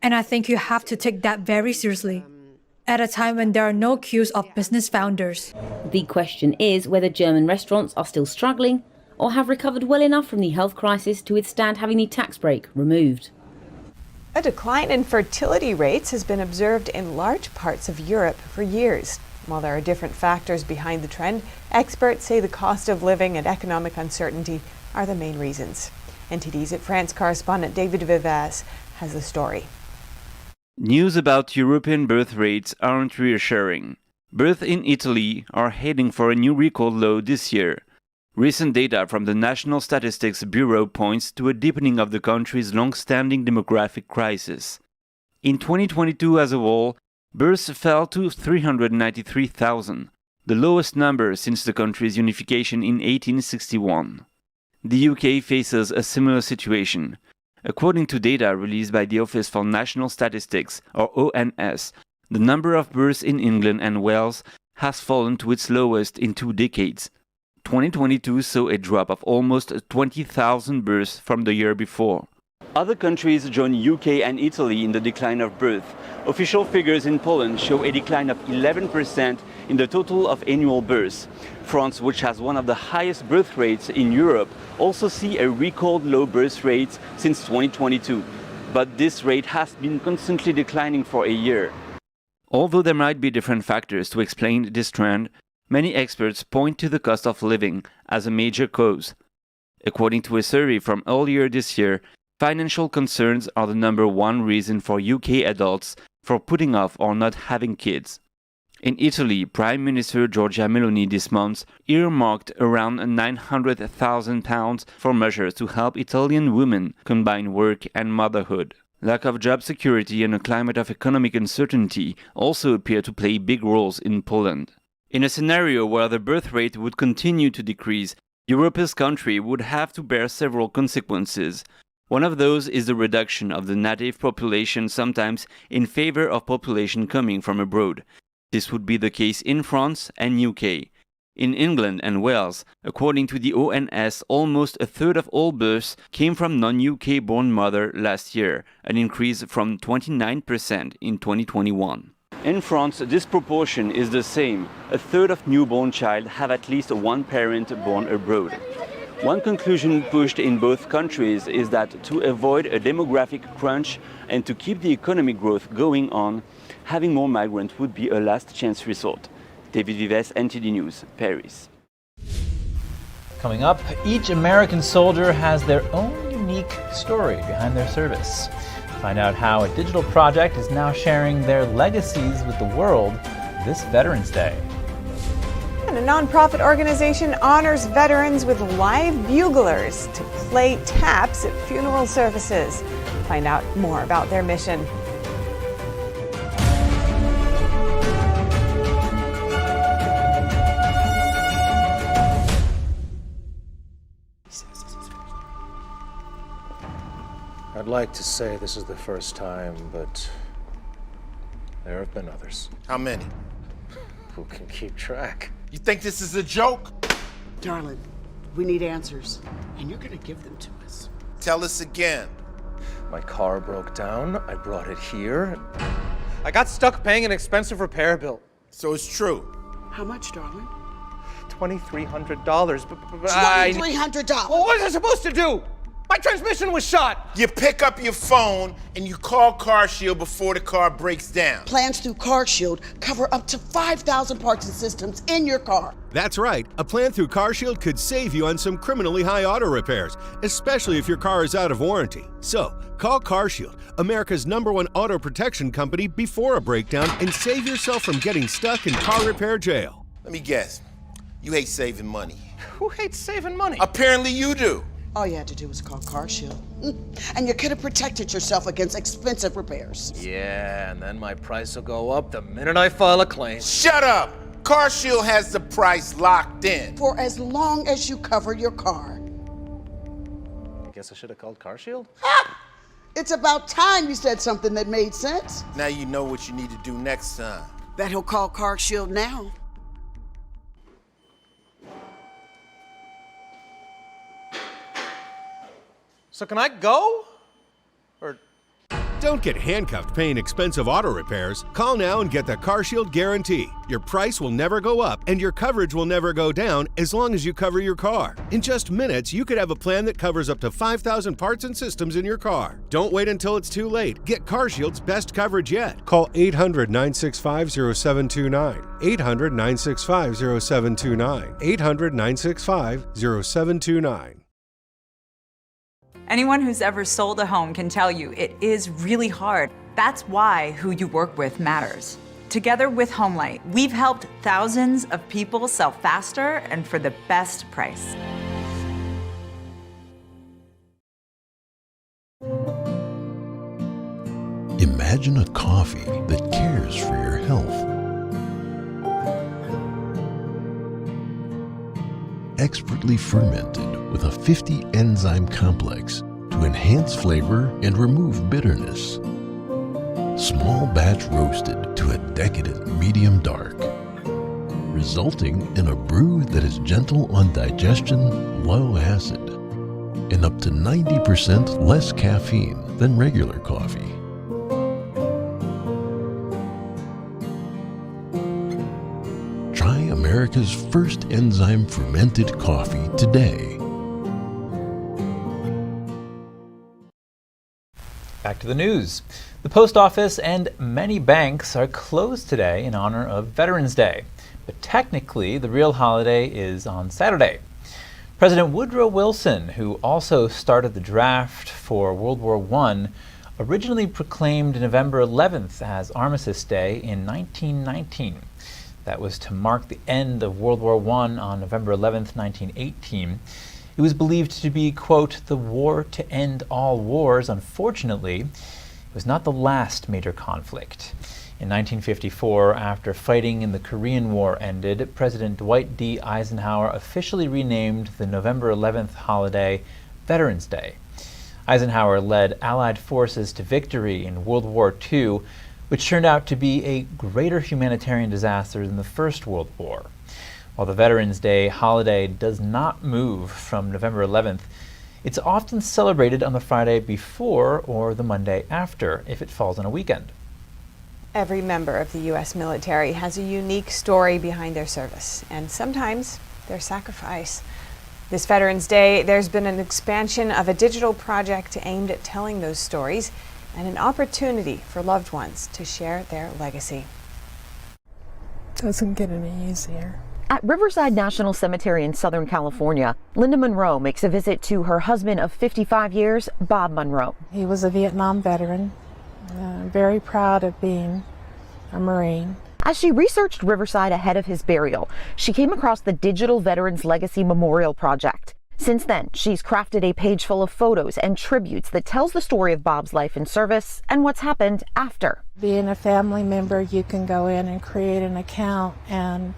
And I think you have to take that very seriously, at a time when there are no queues of business founders. The question is whether German restaurants are still struggling or have recovered well enough from the health crisis to withstand having the tax break removed. A decline in fertility rates has been observed in large parts of Europe for years. While there are different factors behind the trend, experts say the cost of living and economic uncertainty are the main reasons. NTD's at France correspondent David Vivas has the story. News about European birth rates aren't reassuring. Births in Italy are heading for a new record low this year. Recent data from the National Statistics Bureau points to a deepening of the country's long-standing demographic crisis. In 2022 as a whole, births fell to 393,000, the lowest number since the country's unification in 1861. The UK faces a similar situation. According to data released by the Office for National Statistics, or ONS, the number of births in England and Wales has fallen to its lowest in 2 decades. 2022 saw a drop of almost 20,000 births from the year before. Other countries join UK and Italy in the decline of birth. Official figures in Poland show a decline of 11% in the total of annual births. France, which has one of the highest birth rates in Europe, also see a record low birth rate since 2022. But this rate has been constantly declining for a year. Although there might be different factors to explain this trend, many experts point to the cost of living as a major cause. According to a survey from earlier this year, financial concerns are the #1 reason for UK adults for putting off or not having kids. In Italy, Prime Minister Giorgia Meloni this month earmarked around £900,000 for measures to help Italian women combine work and motherhood. Lack of job security and a climate of economic uncertainty also appear to play big roles in Poland. In a scenario where the birth rate would continue to decrease, Europe's country would have to bear several consequences. One of those is the reduction of the native population, sometimes in favor of population coming from abroad. This would be the case in France and UK. In England and Wales, according to the ONS, almost a third of all births came from non-UK born mother last year, an increase from 29% in 2021. In France, this proportion is the same. A third of newborn child have at least one parent born abroad. One conclusion pushed in both countries is that to avoid a demographic crunch and to keep the economic growth going on, having more migrants would be a last chance resort. David Vives, NTD News, Paris. Coming up, each American soldier has their own unique story behind their service. Find out how a digital project is now sharing their legacies with the world this Veterans Day. And a nonprofit organization honors veterans with live buglers to play taps at funeral services. Find out more about their mission. I'd like to say this is the first time, but there have been others. How many? Who can keep track? You think this is a joke? Darling, we need answers, and you're gonna give them to us. Tell us again. My car broke down. I brought it here. I got stuck paying an expensive repair bill. So it's true. How much, darling? $2,300. $2,300. Well, what was I supposed to do? My transmission was shot. You pick up your phone and you call CarShield before the car breaks down. Plans through CarShield cover up to 5,000 parts and systems in your car. That's right. A plan through CarShield could save you on some criminally high auto repairs, especially if your car is out of warranty. So, call CarShield, America's #1 auto protection company, before a breakdown and save yourself from getting stuck in car repair jail. Let me guess. You hate saving money. Who hates saving money? Apparently you do. All you had to do was call CarShield. And you could have protected yourself against expensive repairs. Yeah, and then my price will go up the minute I file a claim. Shut up! CarShield has the price locked in. For as long as you cover your car. I guess I should have called CarShield? It's about time you said something that made sense. Now you know what you need to do next time. Bet he'll call CarShield now. So can I go? Or... Don't get handcuffed paying expensive auto repairs. Call now and get the CarShield guarantee. Your price will never go up and your coverage will never go down as long as you cover your car. In just minutes, you could have a plan that covers up to 5,000 parts and systems in your car. Don't wait until it's too late. Get CarShield's best coverage yet. Call 800-965-0729. 800-965-0729. 800-965-0729. Anyone who's ever sold a home can tell you it is really hard. That's why who you work with matters. Together with Homelight, we've helped thousands of people sell faster and for the best price. Imagine a coffee that cares for your health. Expertly fermented with a 50-enzyme complex to enhance flavor and remove bitterness. Small batch roasted to a decadent medium dark, resulting in a brew that is gentle on digestion, low acid, and up to 90% less caffeine than regular coffee. Try America's first enzyme fermented coffee today. Back to the news. The post office and many banks are closed today in honor of Veterans Day. But technically, the real holiday is on Saturday. President Woodrow Wilson, who also started the draft for World War I, originally proclaimed November 11th as Armistice Day in 1919. That was to mark the end of World War I on November 11th, 1918. It was believed to be, quote, the war to end all wars. Unfortunately, it was not the last major conflict. In 1954, after fighting in the Korean War ended, President Dwight D. Eisenhower officially renamed the November 11th holiday Veterans Day. Eisenhower led Allied forces to victory in World War II, which turned out to be a greater humanitarian disaster than the First World War. While the Veterans Day holiday does not move from November 11th, it's often celebrated on the Friday before or the Monday after if it falls on a weekend. Every member of the U.S. military has a unique story behind their service and sometimes their sacrifice. This Veterans Day, there's been an expansion of a digital project aimed at telling those stories and an opportunity for loved ones to share their legacy. Doesn't get any easier. At Riverside National Cemetery in Southern California, Linda Monroe makes a visit to her husband of 55 years, Bob Monroe. He was a Vietnam veteran, very proud of being a Marine. As she researched Riverside ahead of his burial, she came across the Digital Veterans Legacy Memorial Project. Since then, she's crafted a page full of photos and tributes that tells the story of Bob's life in service and what's happened after. Being a family member, you can go in and create an account and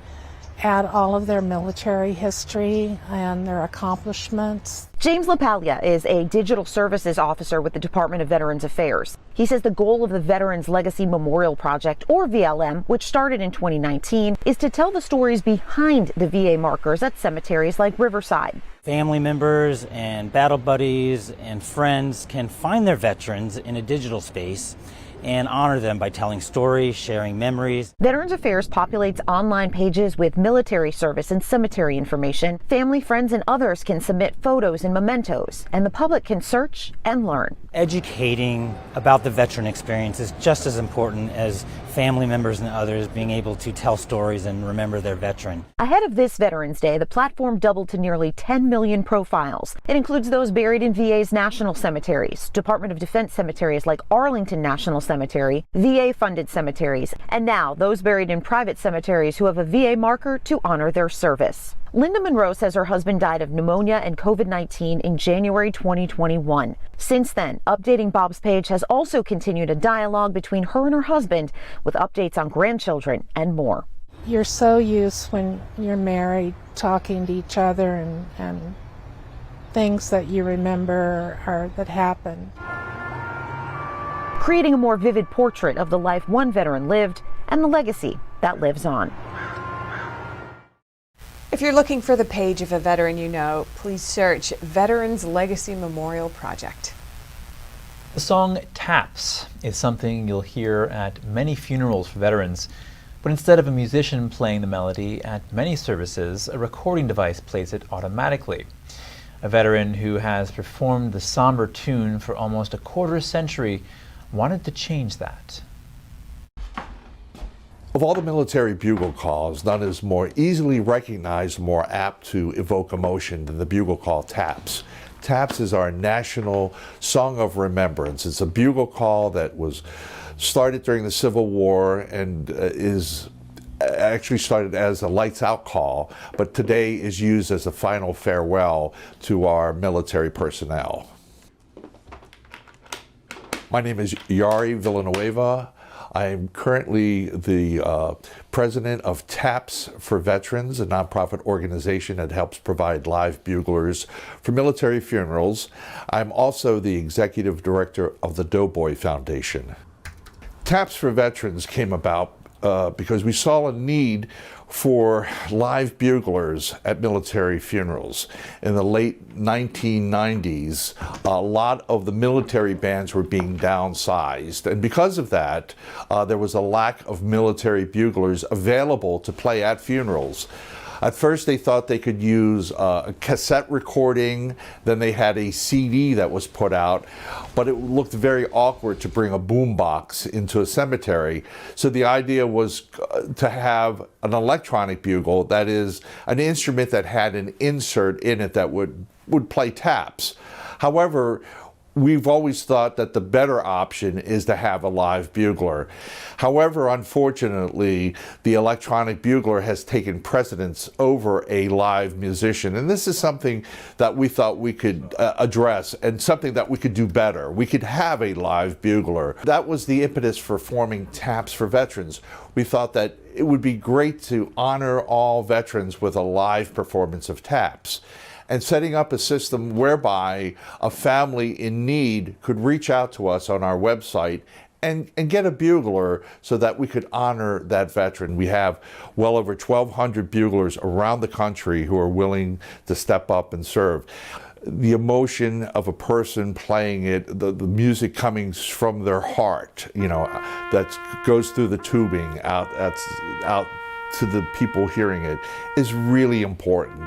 add all of their military history and their accomplishments. James LaPaglia is a digital services officer with the Department of Veterans Affairs. He says the goal of the Veterans Legacy Memorial Project, or VLM, which started in 2019, is to tell the stories behind the VA markers at cemeteries like Riverside. Family members and battle buddies and friends can find their veterans in a digital space and honor them by telling stories, sharing memories. Veterans Affairs populates online pages with military service and cemetery information. Family, friends, and others can submit photos and mementos, and the public can search and learn. Educating about the veteran experience is just as important as family members and others being able to tell stories and remember their veteran. Ahead of this Veterans Day, the platform doubled to nearly 10 million profiles. It includes those buried in VA's national cemeteries, Department of Defense cemeteries like Arlington National Cemetery, VA-funded cemeteries, and now those buried in private cemeteries who have a VA marker to honor their service. Linda Monroe says her husband died of pneumonia and COVID-19 in January 2021. Since then, updating Bob's page has also continued a dialogue between her and her husband with updates on grandchildren and more. You're so used when you're married talking to each other and things that you remember or that happened. Creating a more vivid portrait of the life one veteran lived and the legacy that lives on. If you're looking for the page of a veteran you know, please search Veterans Legacy Memorial Project. The song Taps is something you'll hear at many funerals for veterans, but instead of a musician playing the melody at many services, a recording device plays it automatically. A veteran who has performed the somber tune for almost a quarter century wanted to change that. Of all the military bugle calls, none is more easily recognized, more apt to evoke emotion than the bugle call Taps. Taps is our national song of remembrance. It's a bugle call that was started during the Civil War and is actually started as a lights out call, but today is used as a final farewell to our military personnel. My name is Yari Villanueva. I am currently the president of TAPS for Veterans, a nonprofit organization that helps provide live buglers for military funerals. I'm also the executive director of the Doughboy Foundation. TAPS for Veterans came about because we saw a need for live buglers at military funerals. In the late 1990s, a lot of the military bands were being downsized, and because of that, there was a lack of military buglers available to play at funerals. At first they thought they could use a cassette recording, then they had a CD that was put out, but it looked very awkward to bring a boombox into a cemetery. So the idea was to have an electronic bugle, that is, an instrument that had an insert in it that would play taps. However, we've always thought that the better option is to have a live bugler. However, unfortunately, the electronic bugler has taken precedence over a live musician. And this is something that we thought we could address, and something that we could do better. We could have a live bugler. That was the impetus for forming Taps for Veterans. We thought that it would be great to honor all veterans with a live performance of taps, and setting up a system whereby a family in need could reach out to us on our website and get a bugler so that we could honor that veteran. We have well over 1,200 buglers around the country who are willing to step up and serve. The emotion of a person playing it, the music coming from their heart, you know, that goes through the tubing out to the people hearing it, is really important.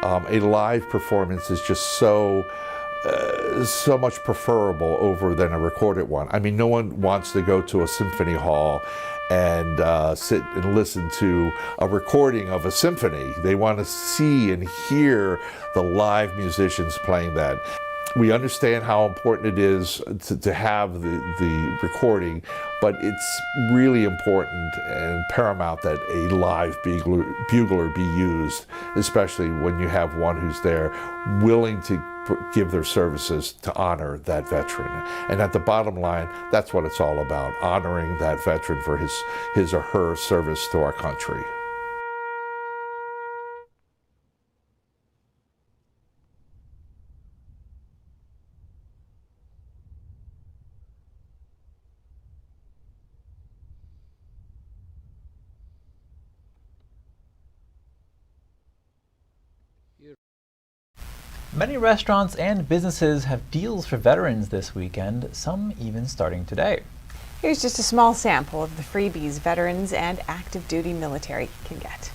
A live performance is just so much preferable over than a recorded one. I mean, no one wants to go to a symphony hall and sit and listen to a recording of a symphony. They want to see and hear the live musicians playing that. We understand how important it is to have the recording, but it's really important and paramount that a live bugler be used, especially when you have one who's there willing to give their services to honor that veteran. And at the bottom line, that's what it's all about, honoring that veteran for his or her service to our country. Many restaurants and businesses have deals for veterans this weekend, some even starting today. Here's just a small sample of the freebies veterans and active duty military can get.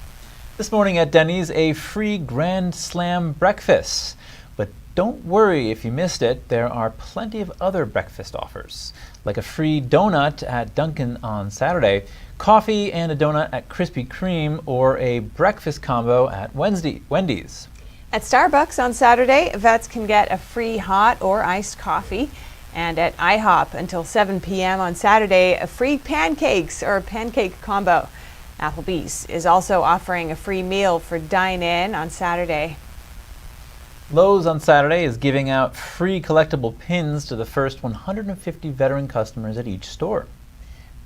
This morning at Denny's, a free Grand Slam breakfast. But don't worry if you missed it, there are plenty of other breakfast offers, like a free donut at Dunkin' on Saturday, coffee and a donut at Krispy Kreme, or a breakfast combo at Wendy's. At Starbucks on Saturday, vets can get a free hot or iced coffee. And at IHOP until 7 p.m. on Saturday, a free pancakes or a pancake combo. Applebee's is also offering a free meal for dine-in on Saturday. Lowe's on Saturday is giving out free collectible pins to the first 150 veteran customers at each store.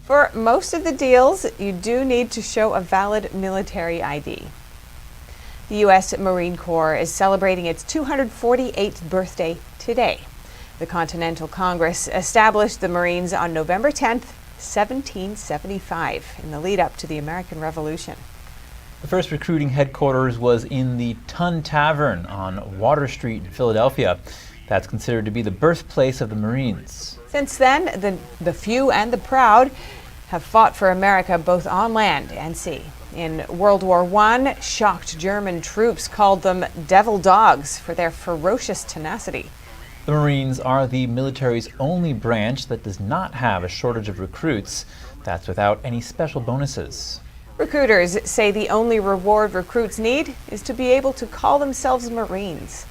For most of the deals, you do need to show a valid military ID. The U.S. Marine Corps is celebrating its 248th birthday today. The Continental Congress established the Marines on November 10th, 1775, in the lead-up to the American Revolution. The first recruiting headquarters was in the Tun Tavern on Water Street in Philadelphia. That's considered to be the birthplace of the Marines. Since then, the few and the proud have fought for America both on land and sea. In World War I, shocked German troops called them devil dogs for their ferocious tenacity. The Marines are the military's only branch that does not have a shortage of recruits. That's without any special bonuses. Recruiters say the only reward recruits need is to be able to call themselves Marines.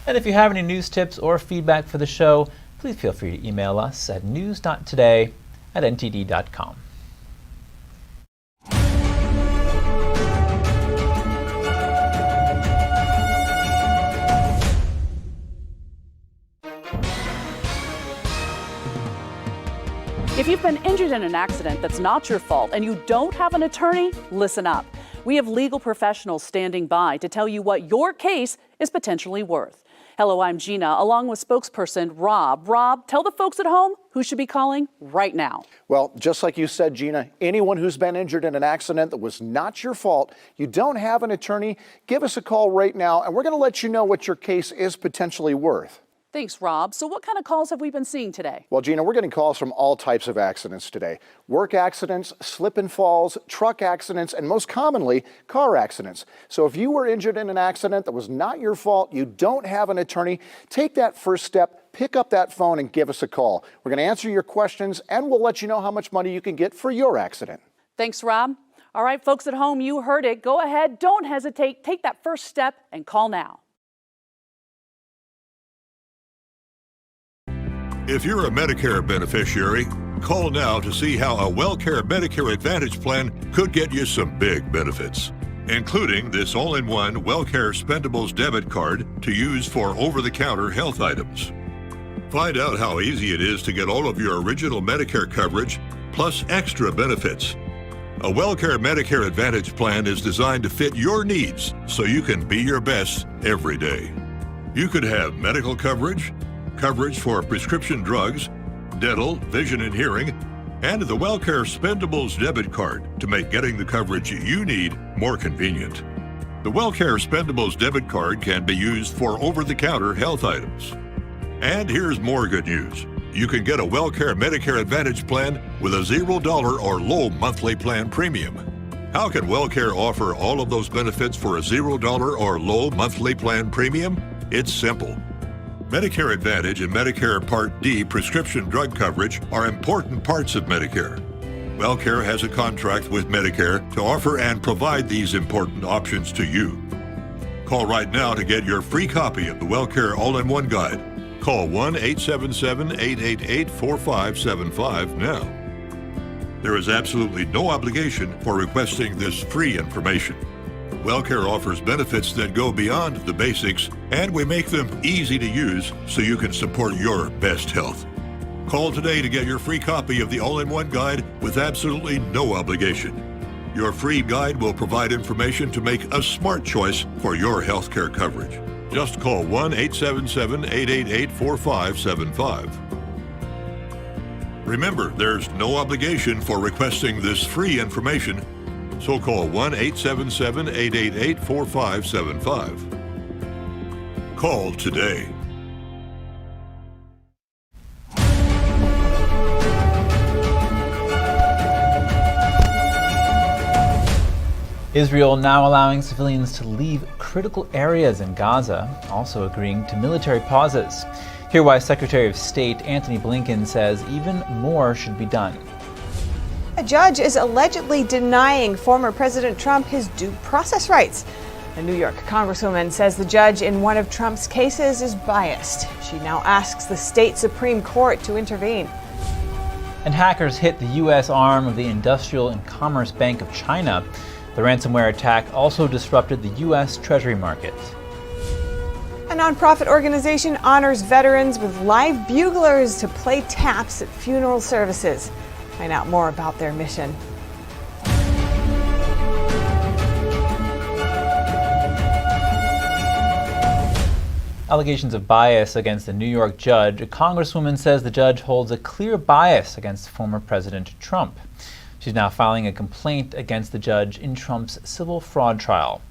And if you have any news tips or feedback for the show, please feel free to email us at news.today@ntd.com. If you've been injured in an accident that's not your fault and you don't have an attorney, listen up. We have legal professionals standing by to tell you what your case is potentially worth. Hello, I'm Gina, along with spokesperson Rob. Rob, tell the folks at home who should be calling right now? Well, just like you said, Gina, anyone who's been injured in an accident that was not your fault, you don't have an attorney, give us a call right now, and we're going to let you know what your case is potentially worth. Thanks, Rob. So what kind of calls have we been seeing today? Well, Gina, we're getting calls from all types of accidents today. Work accidents, slip and falls, truck accidents, and most commonly, car accidents. So if you were injured in an accident that was not your fault, you don't have an attorney, take that first step, pick up that phone and give us a call. We're going to answer your questions, and we'll let you know how much money you can get for your accident. Thanks, Rob. All right, folks at home, you heard it. Go ahead, don't hesitate, take that first step and call now. If you're a Medicare beneficiary, call now to see how a WellCare Medicare Advantage plan could get you some big benefits, including this all-in-one WellCare Spendables debit card to use for over-the-counter health items. Find out how easy it is to get all of your original Medicare coverage, plus extra benefits. A WellCare Medicare Advantage plan is designed to fit your needs so you can be your best every day. You could have medical coverage for prescription drugs, dental, vision and hearing, and the WellCare Spendables debit card to make getting the coverage you need more convenient. The WellCare Spendables debit card can be used for over-the-counter health items. And here's more good news. You can get a WellCare Medicare Advantage plan with a $0 or low monthly plan premium. How can WellCare offer all of those benefits for a $0 or low monthly plan premium? It's simple. Medicare Advantage and Medicare Part D prescription drug coverage are important parts of Medicare. WellCare has a contract with Medicare to offer and provide these important options to you. Call right now to get your free copy of the WellCare All-in-One Guide. Call 1-877-888-4575 now. There is absolutely no obligation for requesting this free information. WellCare offers benefits that go beyond the basics, and we make them easy to use so you can support your best health. Call today to get your free copy of the All-in-One Guide with absolutely no obligation. Your free guide will provide information to make a smart choice for your healthcare coverage. Just call 1-877-888-4575. Remember, there's no obligation for requesting this free information, so call 1-877-888-4575. Call today. Israel now allowing civilians to leave critical areas in Gaza, also agreeing to military pauses. Here why Secretary of State Antony Blinken says even more should be done. A judge is allegedly denying former President Trump his due process rights. A New York Congresswoman says the judge in one of Trump's cases is biased. She now asks the state Supreme Court to intervene. And hackers hit the U.S. arm of the Industrial and Commerce Bank of China. The ransomware attack also disrupted the U.S. Treasury market. A nonprofit organization honors veterans with live buglers to play taps at funeral services. Find out more about their mission. Allegations of bias against a New York judge. A congresswoman says the judge holds a clear bias against former President Trump. She's now filing a complaint against the judge in Trump's civil fraud trial.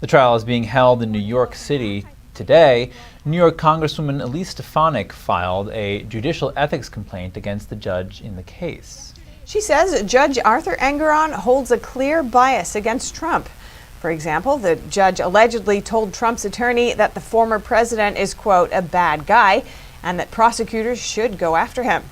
The trial is being held in New York City today. New York Congresswoman Elise Stefanik filed a judicial ethics complaint against the judge in the case. She says Judge Arthur Engeron holds a clear bias against Trump. For example, the judge allegedly told Trump's attorney that the former president is, quote, a bad guy, and that prosecutors should go after him.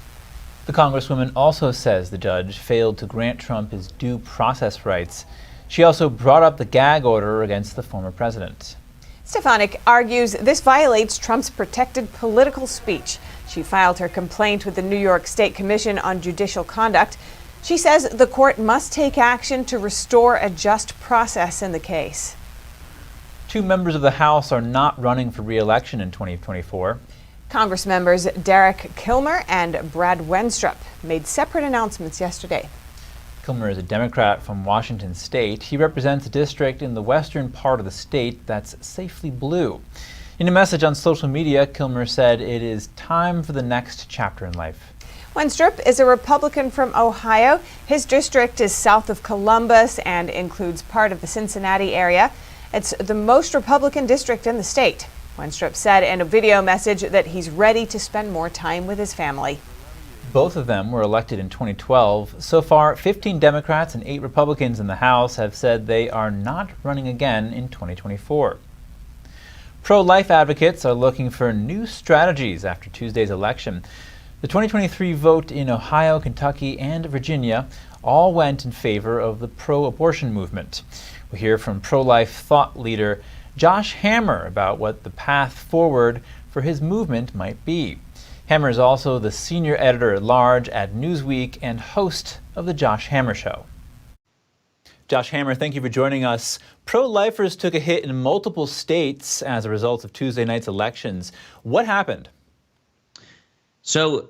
The Congresswoman also says the judge failed to grant Trump his due process rights. She also brought up the gag order against the former president. Stefanik argues this violates Trump's protected political speech. She filed her complaint with the New York State Commission on Judicial Conduct. She says the court must take action to restore a just process in the case. 2 members of the House are not running for re-election in 2024. Congress members Derek Kilmer and Brad Wenstrup made separate announcements yesterday. Kilmer is a Democrat from Washington State. He represents a district in the western part of the state that's safely blue. In a message on social media, Kilmer said it is time for the next chapter in life. Wenstrup is a Republican from Ohio. His district is south of Columbus and includes part of the Cincinnati area. It's the most Republican district in the state. Wenstrup said in a video message that he's ready to spend more time with his family. Both of them were elected in 2012. So far, 15 Democrats and 8 Republicans in the House have said they are not running again in 2024. Pro-life advocates are looking for new strategies after Tuesday's election. The 2023 vote in Ohio, Kentucky, and Virginia all went in favor of the pro-abortion movement. We hear from pro-life thought leader Josh Hammer about what the path forward for his movement might be. Hammer is also the senior editor-at-large at Newsweek and host of The Josh Hammer Show. Josh Hammer, thank you for joining us. Pro-lifers took a hit in multiple states as a result of Tuesday night's elections. What happened? So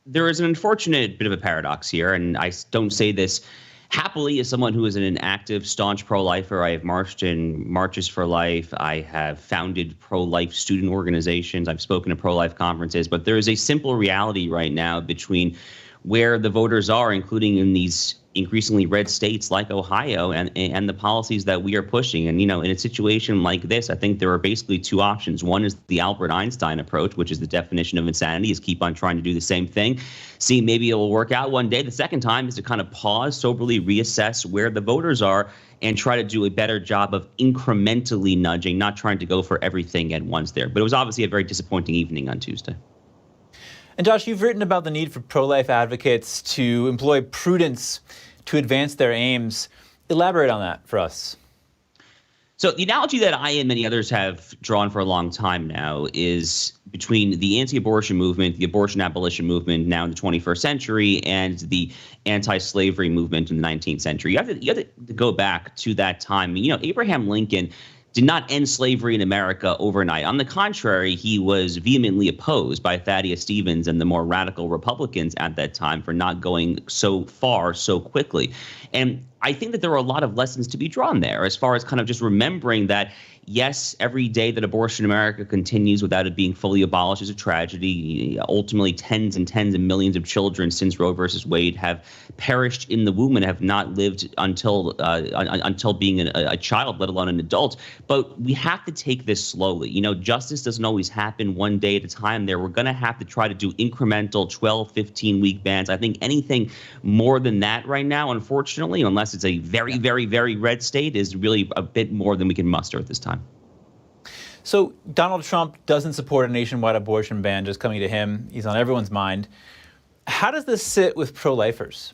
there is an unfortunate bit of a paradox here, and I don't say this happily as someone who is an active, staunch pro-lifer. I have marched in Marches for Life. I have founded pro-life student organizations. I've spoken at pro-life conferences. But there is a simple reality right now between where the voters are, including in these increasingly red states like Ohio, and the policies that we are pushing. And, in a situation like this, I think there are basically two options. One is the Albert Einstein approach, which is the definition of insanity, is keep on trying to do the same thing. See, maybe it will work out one day. The second time is to kind of pause, soberly reassess where the voters are and try to do a better job of incrementally nudging, not trying to go for everything at once there. But it was obviously a very disappointing evening on Tuesday. And Josh, you've written about the need for pro-life advocates to employ prudence to advance their aims. Elaborate on that for us. So the analogy that I and many others have drawn for a long time now is between the anti-abortion movement, the abortion abolition movement now in the 21st century, and the anti-slavery movement in the 19th century. You have to go back to that time. Abraham Lincoln did not end slavery in America overnight. On the contrary, he was vehemently opposed by Thaddeus Stevens and the more radical Republicans at that time for not going so far so quickly. And I think that there are a lot of lessons to be drawn there as far as kind of just remembering that, yes, every day that abortion in America continues without it being fully abolished is a tragedy. Ultimately, tens and tens of millions of children since Roe versus Wade have perished in the womb and have not lived until being a child, let alone an adult. But we have to take this slowly. Justice doesn't always happen one day at a time there. We're going to have to try to do incremental 12, 15-week bans. I think anything more than that right now, unfortunately, unless it's a very, very, very red state, is really a bit more than we can muster at this time. So Donald Trump doesn't support a nationwide abortion ban just coming to him. He's on everyone's mind. How does this sit with pro-lifers?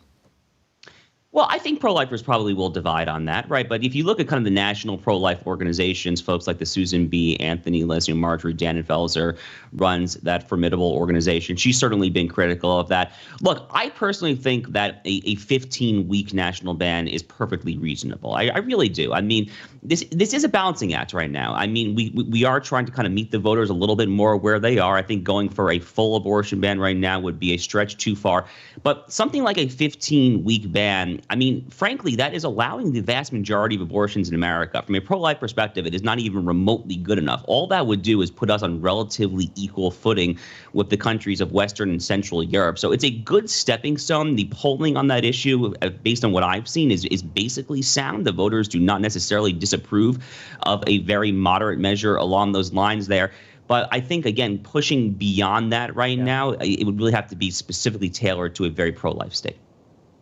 Well, I think pro-lifers probably will divide on that, right? But if you look at kind of the national pro-life organizations, folks like the Susan B. Anthony list, Marjorie Dannenfelser runs that formidable organization. She's certainly been critical of that. Look, I personally think that a 15-week national ban is perfectly reasonable. I really do. I mean, this is a balancing act right now. I mean, we are trying to kind of meet the voters a little bit more where they are. I think going for a full abortion ban right now would be a stretch too far. But something like a 15-week ban, I mean, frankly, that is allowing the vast majority of abortions in America. From a pro-life perspective, it is not even remotely good enough. All that would do is put us on relatively equal footing with the countries of Western and Central Europe. So it's a good stepping stone. The polling on that issue, based on what I've seen, is basically sound. The voters do not necessarily disapprove of a very moderate measure along those lines there. But I think, again, pushing beyond that right now, it would really have to be specifically tailored to a very pro-life state.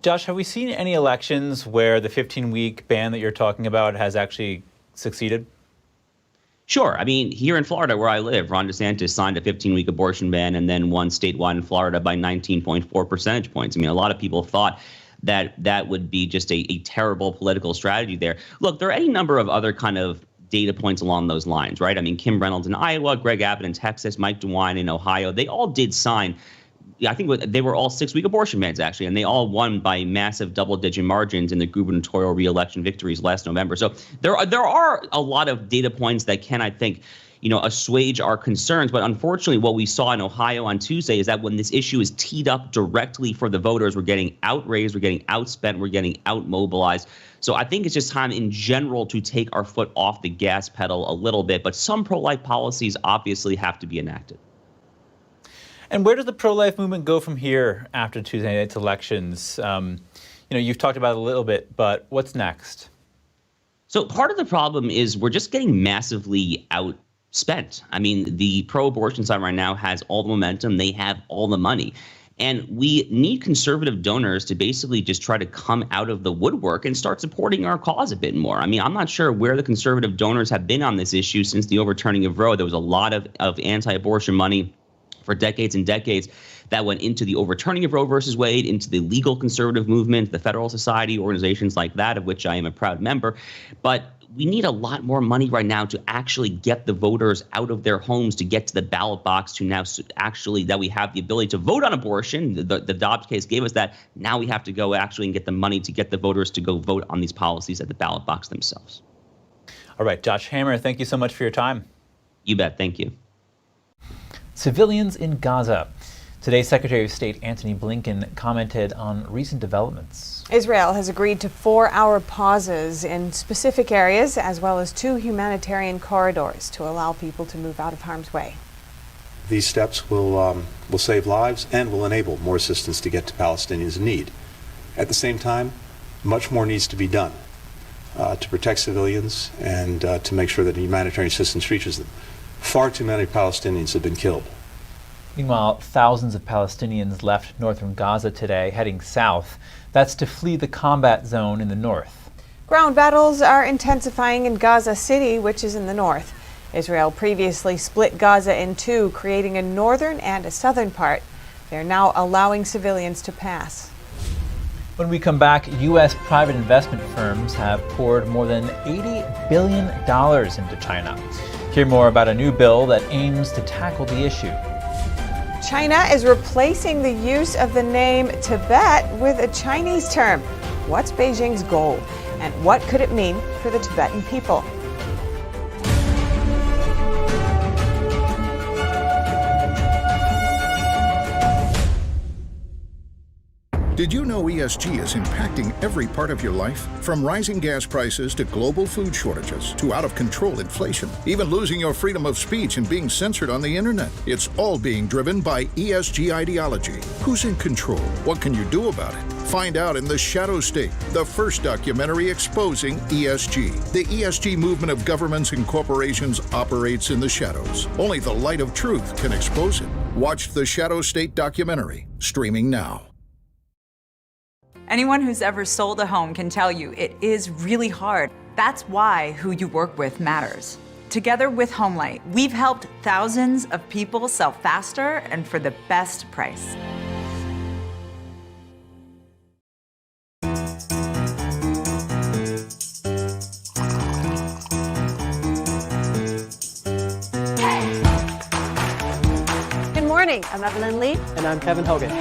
Josh, have we seen any elections where the 15-week ban that you're talking about has actually succeeded? Sure. I mean, here in Florida, where I live, Ron DeSantis signed a 15-week abortion ban and then won statewide in Florida by 19.4 percentage points. I mean, a lot of people thought that that would be just a terrible political strategy there. Look, there are any number of other kind of data points along those lines, right? I mean, Kim Reynolds in Iowa, Greg Abbott in Texas, Mike DeWine in Ohio, they all did sign. I think they were all 6-week abortion bans, actually, and they all won by massive double-digit margins in the gubernatorial re-election victories last November. So there are a lot of data points that can, I think, assuage our concerns. But unfortunately, what we saw in Ohio on Tuesday is that when this issue is teed up directly for the voters, we're getting outraised, we're getting outspent, we're getting outmobilized. So I think it's just time in general to take our foot off the gas pedal a little bit. But some pro-life policies obviously have to be enacted. And where does the pro-life movement go from here after Tuesday night's elections? You've talked about it a little bit, but what's next? So part of the problem is we're just getting massively outspent. I mean, the pro-abortion side right now has all the momentum. They have all the money. And we need conservative donors to basically just try to come out of the woodwork and start supporting our cause a bit more. I mean, I'm not sure where the conservative donors have been on this issue since the overturning of Roe. There was a lot of anti-abortion money for decades and decades that went into the overturning of Roe versus Wade, into the legal conservative movement, the Federal Society, organizations like that, of which I am a proud member. But we need a lot more money right now to actually get the voters out of their homes, to get to the ballot box, to now actually that we have the ability to vote on abortion. The Dobbs case gave us that. Now we have to go actually and get the money to get the voters to go vote on these policies at the ballot box themselves. All right, Josh Hammer, thank you so much for your time. You bet. Thank you. Civilians in Gaza. Today, Secretary of State Antony Blinken commented on recent developments. Israel has agreed to 4-hour pauses in specific areas, as well as 2 humanitarian corridors to allow people to move out of harm's way. These steps will save lives and will enable more assistance to get to Palestinians in need. At the same time, much more needs to be done to protect civilians and to make sure that humanitarian assistance reaches them. Far too many Palestinians have been killed. Meanwhile, thousands of Palestinians left northern Gaza today, heading south. That's to flee the combat zone in the north. Ground battles are intensifying in Gaza City, which is in the north. Israel previously split Gaza in 2, creating a northern and a southern part. They're now allowing civilians to pass. When we come back, U.S. private investment firms have poured more than $80 billion into China. Hear more about a new bill that aims to tackle the issue. China is replacing the use of the name Tibet with a Chinese term. What's Beijing's goal, and what could it mean for the Tibetan people? Did you know ESG is impacting every part of your life? From rising gas prices to global food shortages to out-of-control inflation, even losing your freedom of speech and being censored on the internet. It's all being driven by ESG ideology. Who's in control? What can you do about it? Find out in The Shadow State, the first documentary exposing ESG. The ESG movement of governments and corporations operates in the shadows. Only the light of truth can expose it. Watch The Shadow State documentary, streaming now. Anyone who's ever sold a home can tell you it is really hard. That's why who you work with matters. Together with Homelight, we've helped thousands of people sell faster and for the best price. Good morning, I'm Evelyn Lee. And I'm Kevin Hogan.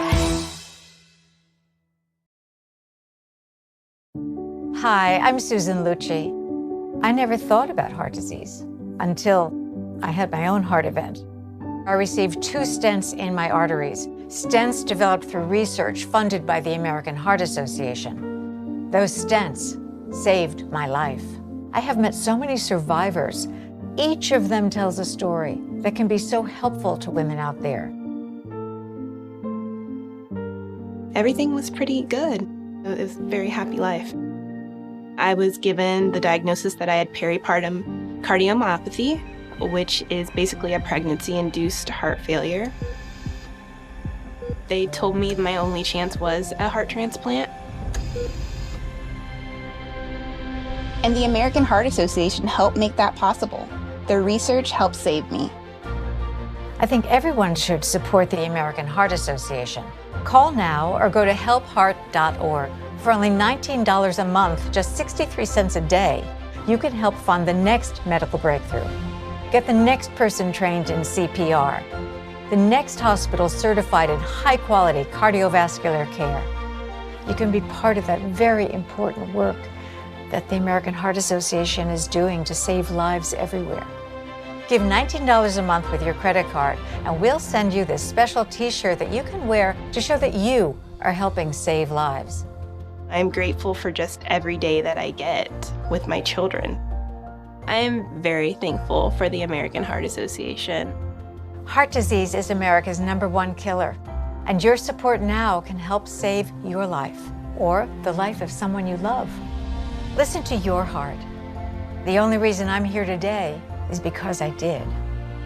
Hi, I'm Susan Lucci. I never thought about heart disease until I had my own heart event. I received 2 stents in my arteries, stents developed through research funded by the American Heart Association. Those stents saved my life. I have met so many survivors. Each of them tells a story that can be so helpful to women out there. Everything was pretty good. It was a very happy life. I was given the diagnosis that I had peripartum cardiomyopathy, which is basically a pregnancy-induced heart failure. They told me my only chance was a heart transplant. And the American Heart Association helped make that possible. Their research helped save me. I think everyone should support the American Heart Association. Call now or go to helpheart.org. For only $19 a month, just 63 cents a day, you can help fund the next medical breakthrough. Get the next person trained in CPR, the next hospital certified in high-quality cardiovascular care. You can be part of that very important work that the American Heart Association is doing to save lives everywhere. Give $19 a month with your credit card, and we'll send you this special t-shirt that you can wear to show that you are helping save lives. I'm grateful for just every day that I get with my children. I am very thankful for the American Heart Association. Heart disease is America's #1 killer, and your support now can help save your life or the life of someone you love. Listen to your heart. The only reason I'm here today is because I did.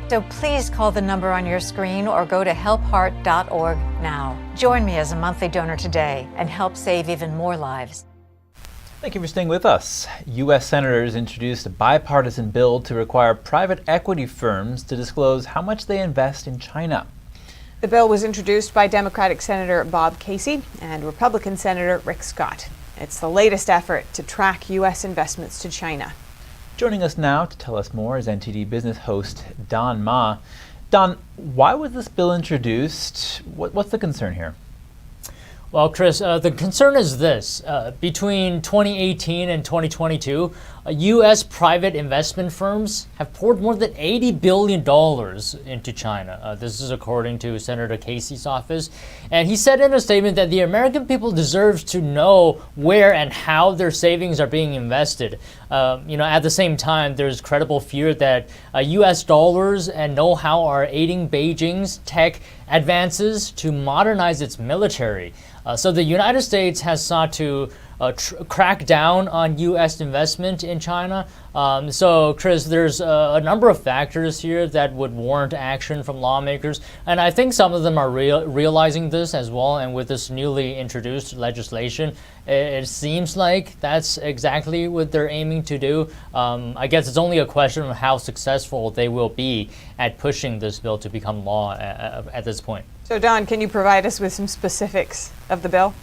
So please call the number on your screen or go to helpheart.org now. Join me as a monthly donor today and help save even more lives. Thank you for staying with us. U.S. senators introduced a bipartisan bill to require private equity firms to disclose how much they invest in China. The bill was introduced by Democratic Senator Bob Casey and Republican Senator Rick Scott. It's the latest effort to track U.S. investments to China. Joining us now to tell us more is NTD Business host Don Ma. Don, why was this bill introduced? What's the concern here? Well, Chris, the concern is this. Between 2018 and 2022, U.S. private investment firms have poured more than $80 billion into China. This is according to Senator Casey's office. And he said in a statement that the American people deserve to know where and how their savings are being invested. At the same time, there's credible fear that U.S. dollars and know-how are aiding Beijing's tech advances to modernize its military. So the United States has sought to crack down on U.S. investment in China. So, Chris, there's a number of factors here that would warrant action from lawmakers, and I think some of them are realizing this as well. And with this newly introduced legislation, it seems like that's exactly what they're aiming to do. I guess it's only a question of how successful they will be at pushing this bill to become law at this point. So, Don, can you provide us with some specifics of the bill?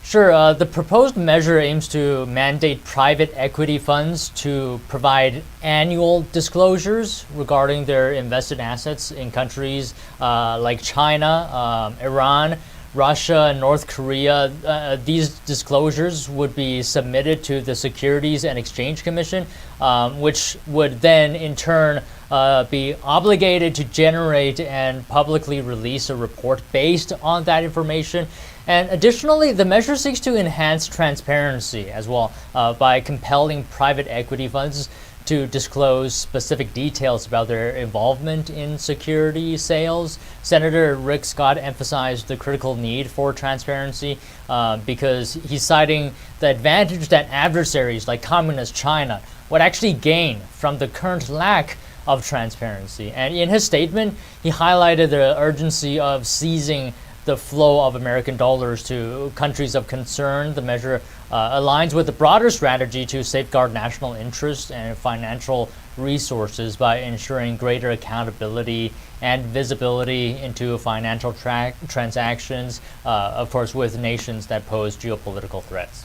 Sure. The proposed measure aims to mandate private equity funds to provide annual disclosures regarding their invested assets in countries like China, Iran, Russia, and North Korea. These disclosures would be submitted to the Securities and Exchange Commission, which would then in turn be obligated to generate and publicly release a report based on that information. And additionally, the measure seeks to enhance transparency as well by compelling private equity funds to disclose specific details about their involvement in security sales. Senator Rick Scott emphasized the critical need for transparency because he's citing the advantage that adversaries like Communist China would actually gain from the current lack of transparency. And in his statement, he highlighted the urgency of seizing the flow of American dollars to countries of concern. The measure aligns with the broader strategy to safeguard national interests and financial resources by ensuring greater accountability and visibility into financial transactions, of course, with nations that pose geopolitical threats.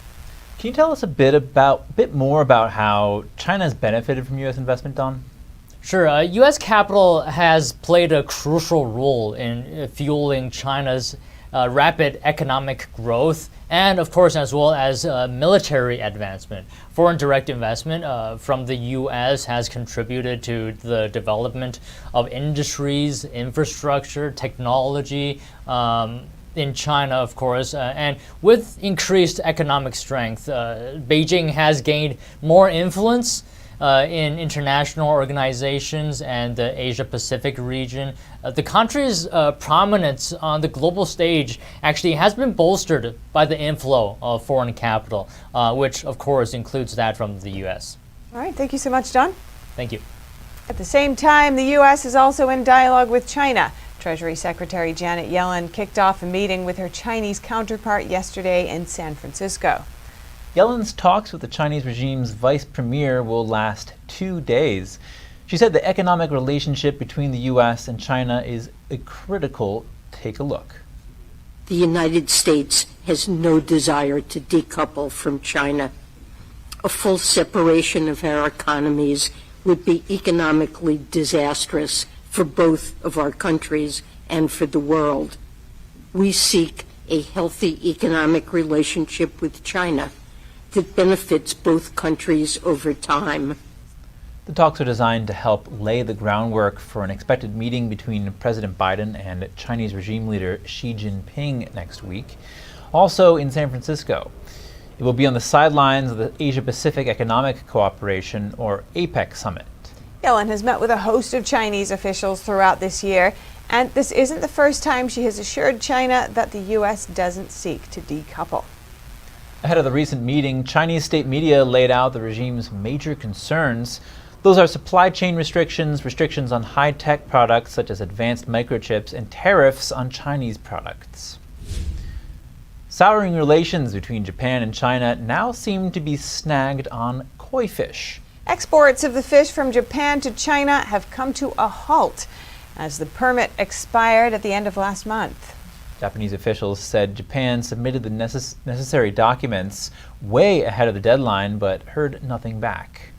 Can you tell us a bit more about how China has benefited from U.S. investment, Don? Sure. U.S. capital has played a crucial role in fueling China's rapid economic growth and, of course, as well as military advancement. Foreign direct investment from the U.S. has contributed to the development of industries, infrastructure, technology, in China, of course, and with increased economic strength, Beijing has gained more influence in international organizations and the Asia-Pacific region. The country's prominence on the global stage actually has been bolstered by the inflow of foreign capital, which, of course, includes that from the U.S. All right, thank you so much, Don. Thank you. At the same time, the U.S. is also in dialogue with China. Treasury Secretary Janet Yellen kicked off a meeting with her Chinese counterpart yesterday in San Francisco. Yellen's talks with the Chinese regime's vice premier will last 2 days. She said the economic relationship between the U.S. and China is critical. Take a look. The United States has no desire to decouple from China. A full separation of our economies would be economically disastrous for both of our countries and for the world. We seek a healthy economic relationship with China that benefits both countries over time. The talks are designed to help lay the groundwork for an expected meeting between President Biden and Chinese regime leader Xi Jinping next week, also in San Francisco. It will be on the sidelines of the Asia-Pacific Economic Cooperation, or APEC, summit. Yellen has met with a host of Chinese officials throughout this year, and this isn't the first time she has assured China that the U.S. doesn't seek to decouple. Ahead of the recent meeting, Chinese state media laid out the regime's major concerns. Those are supply chain restrictions, restrictions on high-tech products such as advanced microchips, and tariffs on Chinese products. Souring relations between Japan and China now seem to be snagged on koi fish. Exports of the fish from Japan to China have come to a halt as the permit expired at the end of last month. Japanese officials said Japan submitted the necessary documents way ahead of the deadline, but heard nothing back.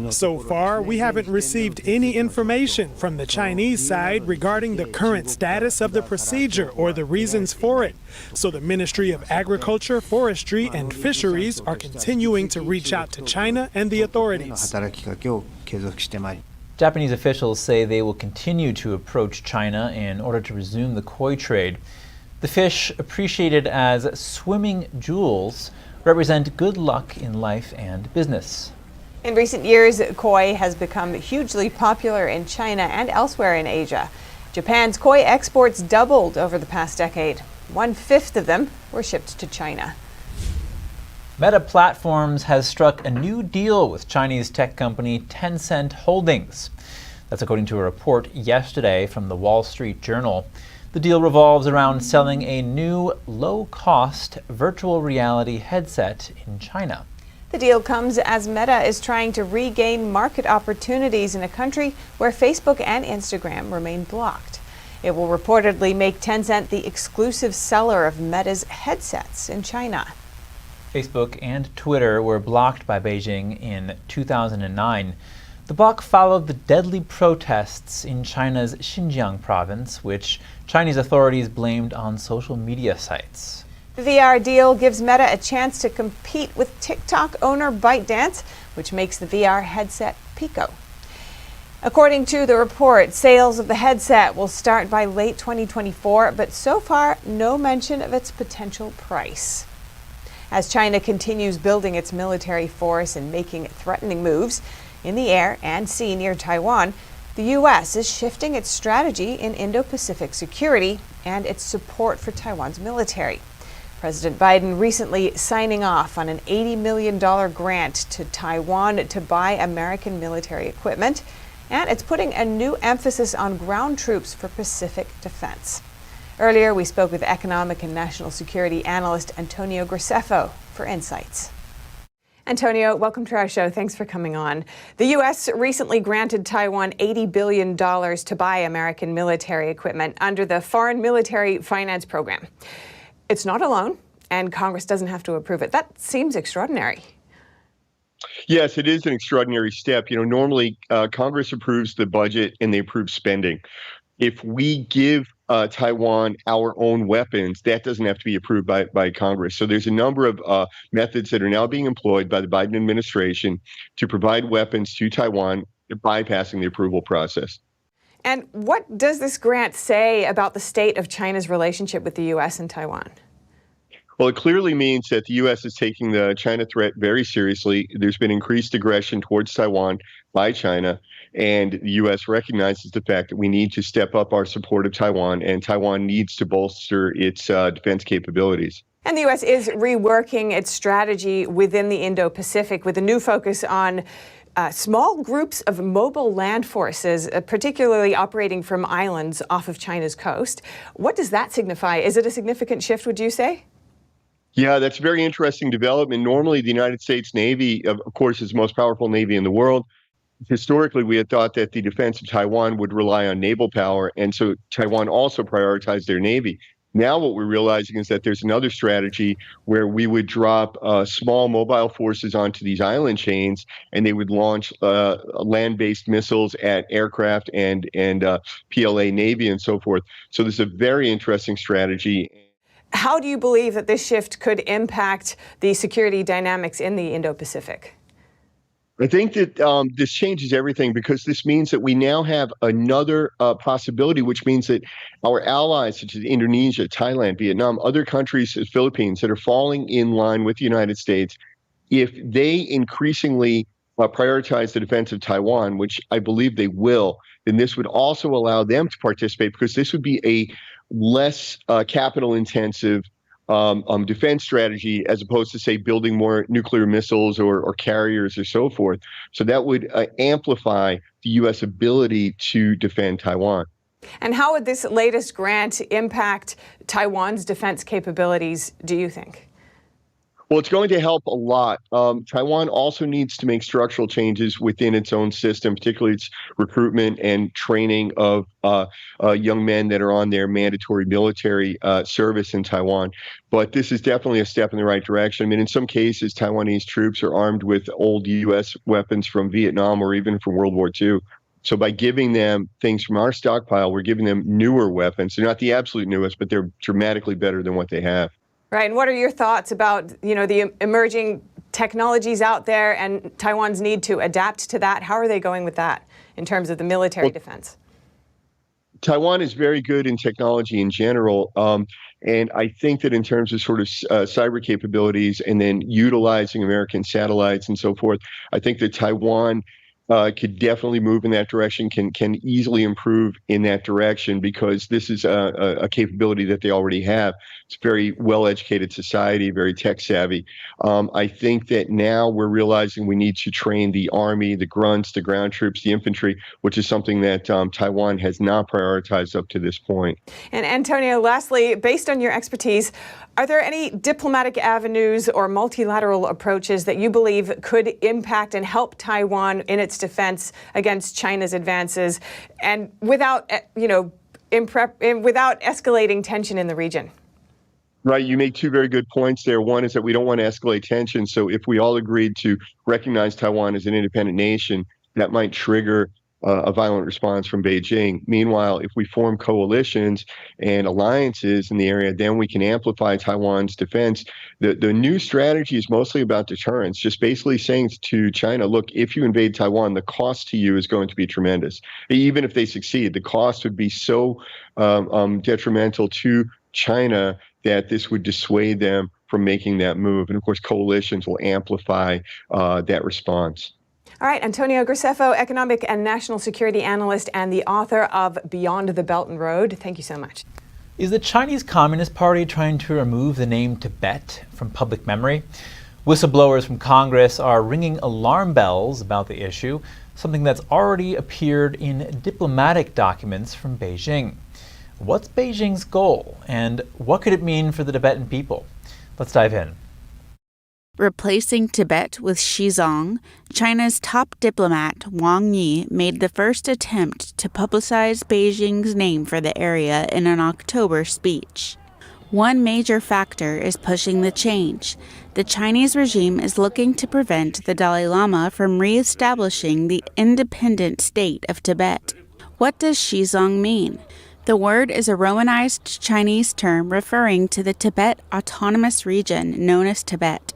So far, we haven't received any information from the Chinese side regarding the current status of the procedure or the reasons for it. So the Ministry of Agriculture, Forestry, and Fisheries are continuing to reach out to China and the authorities. Japanese officials say they will continue to approach China in order to resume the koi trade. The fish, appreciated as swimming jewels, represent good luck in life and business. In recent years, koi has become hugely popular in China and elsewhere in Asia. Japan's koi exports doubled over the past decade. 1/5 of them were shipped to China. Meta Platforms has struck a new deal with Chinese tech company Tencent Holdings. That's according to a report yesterday from the Wall Street Journal. The deal revolves around selling a new, low-cost virtual reality headset in China. The deal comes as Meta is trying to regain market opportunities in a country where Facebook and Instagram remain blocked. It will reportedly make Tencent the exclusive seller of Meta's headsets in China. Facebook and Twitter were blocked by Beijing in 2009. The block followed the deadly protests in China's Xinjiang province, which Chinese authorities blamed on social media sites. The VR deal gives Meta a chance to compete with TikTok owner ByteDance, which makes the VR headset Pico. According to the report, sales of the headset will start by late 2024, but so far, no mention of its potential price. As China continues building its military force and making threatening moves in the air and sea near Taiwan, the U.S. is shifting its strategy in Indo-Pacific security and its support for Taiwan's military. President Biden recently signing off on an $80 million grant to Taiwan to buy American military equipment, and it's putting a new emphasis on ground troops for Pacific defense. Earlier, we spoke with economic and national security analyst Antonio Graceffo for insights. Antonio, welcome to our show. Thanks for coming on. The U.S. recently granted Taiwan $80 billion to buy American military equipment under the Foreign Military Finance Program. It's not a loan, and Congress doesn't have to approve it. That seems extraordinary. Yes, it is an extraordinary step. You know, normally Congress approves the budget and they approve spending. If we give Taiwan our own weapons, that doesn't have to be approved by Congress. So there's a number of methods that are now being employed by the Biden administration to provide weapons to Taiwan, bypassing the approval process. And what does this grant say about the state of China's relationship with the U.S. and Taiwan? Well, it clearly means that the U.S. is taking the China threat very seriously. There's been increased aggression towards Taiwan by China, and the U.S. recognizes the fact that we need to step up our support of Taiwan, and Taiwan needs to bolster its defense capabilities. And the U.S. is reworking its strategy within the Indo-Pacific with a new focus on small groups of mobile land forces, particularly operating from islands off of China's coast. What does that signify? Is it a significant shift, would you say? Yeah, that's a very interesting development. Normally, the United States Navy, of course, is the most powerful Navy in the world. Historically, we had thought that the defense of Taiwan would rely on naval power, and so Taiwan also prioritized their Navy. Now what we're realizing is that there's another strategy where we would drop small mobile forces onto these island chains, and they would launch land-based missiles at aircraft and PLA Navy and so forth. So this is a very interesting strategy. How do you believe that this shift could impact the security dynamics in the Indo-Pacific? I think that this changes everything because this means that we now have another possibility, which means that our allies, such as Indonesia, Thailand, Vietnam, other countries, the Philippines, that are falling in line with the United States, if they increasingly prioritize the defense of Taiwan, which I believe they will, then this would also allow them to participate, because this would be a less capital-intensive defense strategy, as opposed to, say, building more nuclear missiles or carriers or so forth. So that would amplify the U.S. ability to defend Taiwan. And how would this latest grant impact Taiwan's defense capabilities, do you think? Well, it's going to help a lot. Taiwan also needs to make structural changes within its own system, particularly its recruitment and training of young men that are on their mandatory military service in Taiwan. But this is definitely a step in the right direction. I mean, in some cases, Taiwanese troops are armed with old U.S. weapons from Vietnam or even from World War II. So by giving them things from our stockpile, we're giving them newer weapons. They're not the absolute newest, but they're dramatically better than what they have. Right. And what are your thoughts about, the emerging technologies out there and Taiwan's need to adapt to that? How are they going with that in terms of the military defense? Taiwan is very good in technology in general. And I think that in terms of sort of cyber capabilities and then utilizing American satellites and so forth, I think that Taiwan could definitely move in that direction, can easily improve in that direction, because this is a capability that they already have. It's a very well-educated society, very tech-savvy. I think that now we're realizing we need to train the Army, the grunts, the ground troops, the infantry, which is something that Taiwan has not prioritized up to this point. And Antonio, lastly, based on your expertise, are there any diplomatic avenues or multilateral approaches that you believe could impact and help Taiwan in its defense against China's advances, and without, without escalating tension in the region? Right. You make two very good points there. One is that we don't want to escalate tension. So if we all agreed to recognize Taiwan as an independent nation, that might trigger a violent response from Beijing. Meanwhile, if we form coalitions and alliances in the area, then we can amplify Taiwan's defense. The new strategy is mostly about deterrence, just basically saying to China, look, if you invade Taiwan, the cost to you is going to be tremendous. Even if they succeed, the cost would be so detrimental to China that this would dissuade them from making that move. And of course, coalitions will amplify that response. All right, Antonio Graceffo, economic and national security analyst and the author of Beyond the Belt and Road. Thank you so much. Is the Chinese Communist Party trying to remove the name Tibet from public memory? Whistleblowers from Congress are ringing alarm bells about the issue, something that's already appeared in diplomatic documents from Beijing. What's Beijing's goal, and what could it mean for the Tibetan people? Let's dive in. Replacing Tibet with Xizang, China's top diplomat Wang Yi made the first attempt to publicize Beijing's name for the area in an October speech. One major factor is pushing the change. The Chinese regime is looking to prevent the Dalai Lama from re-establishing the independent state of Tibet. What does Xizang mean? The word is a Romanized Chinese term referring to the Tibet Autonomous Region known as Tibet.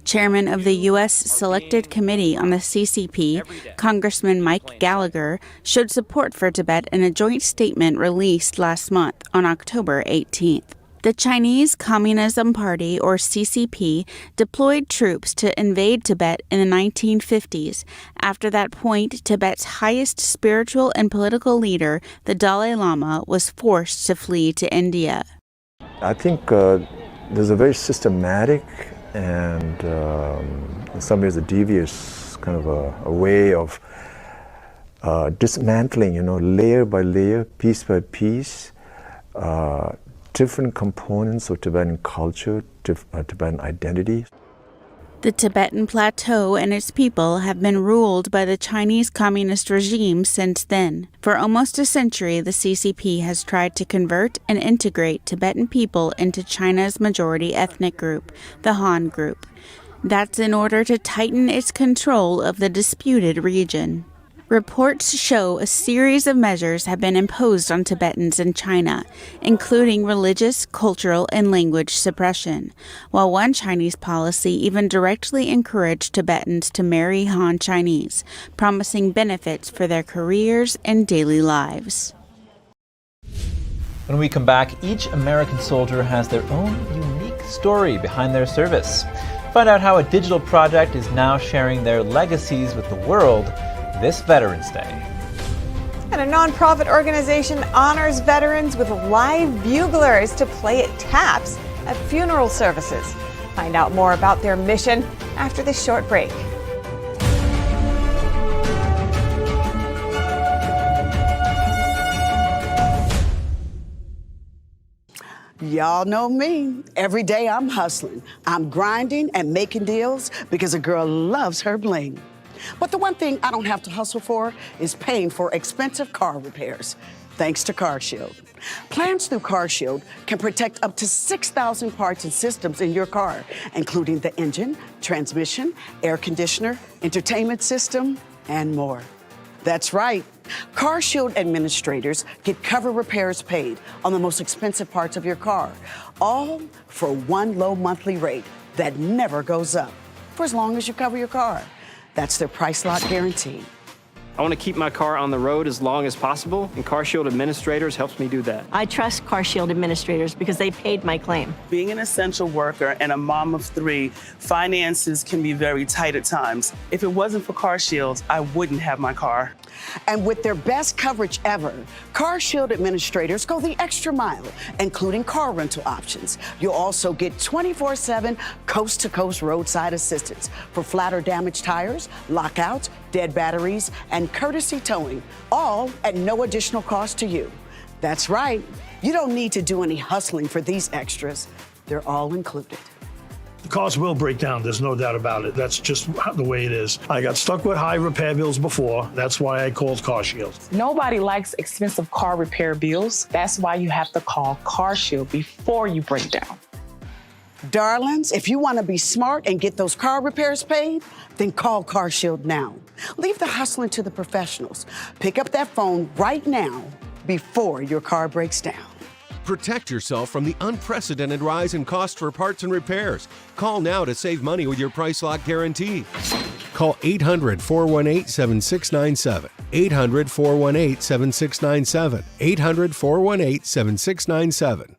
Chairman of the U.S. Selected Committee on the CCP, Congressman Mike Gallagher, showed support for Tibet in a joint statement released last month on October 18th. The Chinese Communism Party, or CCP, deployed troops to invade Tibet in the 1950s. After that point, Tibet's highest spiritual and political leader, the Dalai Lama, was forced to flee to India. I think there's a very systematic and in some ways a devious kind of a way of dismantling, layer by layer, piece by piece, different components of Tibetan culture, Tibetan identity. The Tibetan Plateau and its people have been ruled by the Chinese Communist regime since then. For almost a century, the CCP has tried to convert and integrate Tibetan people into China's majority ethnic group, the Han group. That's in order to tighten its control of the disputed region. Reports show a series of measures have been imposed on Tibetans in China, including religious, cultural, and language suppression, while one Chinese policy even directly encouraged Tibetans to marry Han Chinese, promising benefits for their careers and daily lives. When we come back, each American soldier has their own unique story behind their service. Find out how a digital project is now sharing their legacies with the world this Veterans Day. And a nonprofit organization honors veterans with live buglers to play at taps at funeral services. Find out more about their mission after this short break. Y'all know me. Every day I'm hustling. I'm grinding and making deals because a girl loves her bling. But the one thing I don't have to hustle for is paying for expensive car repairs, thanks to CarShield. Plans through CarShield can protect up to 6,000 parts and systems in your car, including the engine, transmission, air conditioner, entertainment system, and more. That's right. CarShield administrators get cover repairs paid on the most expensive parts of your car, all for one low monthly rate that never goes up, for as long as you cover your car. That's their price lock guarantee. I want to keep my car on the road as long as possible, and CarShield Administrators helps me do that. I trust CarShield Administrators because they paid my claim. Being an essential worker and a mom of 3, finances can be very tight at times. If it wasn't for CarShield, I wouldn't have my car. And with their best coverage ever, CarShield administrators go the extra mile, including car rental options. You'll also get 24/7 coast-to-coast roadside assistance for flat or damaged tires, lockouts, dead batteries, and courtesy towing, all at no additional cost to you. That's right. You don't need to do any hustling for these extras. They're all included. The cars will break down, there's no doubt about it. That's just the way it is. I got stuck with high repair bills before. That's why I called CarShield. Nobody likes expensive car repair bills. That's why you have to call CarShield before you break down. Darlings, if you want to be smart and get those car repairs paid, then call CarShield now. Leave the hustling to the professionals. Pick up that phone right now before your car breaks down. Protect yourself from the unprecedented rise in cost for parts and repairs. Call now to save money with your price lock guarantee. Call 800-418-7697. 800-418-7697. 800-418-7697.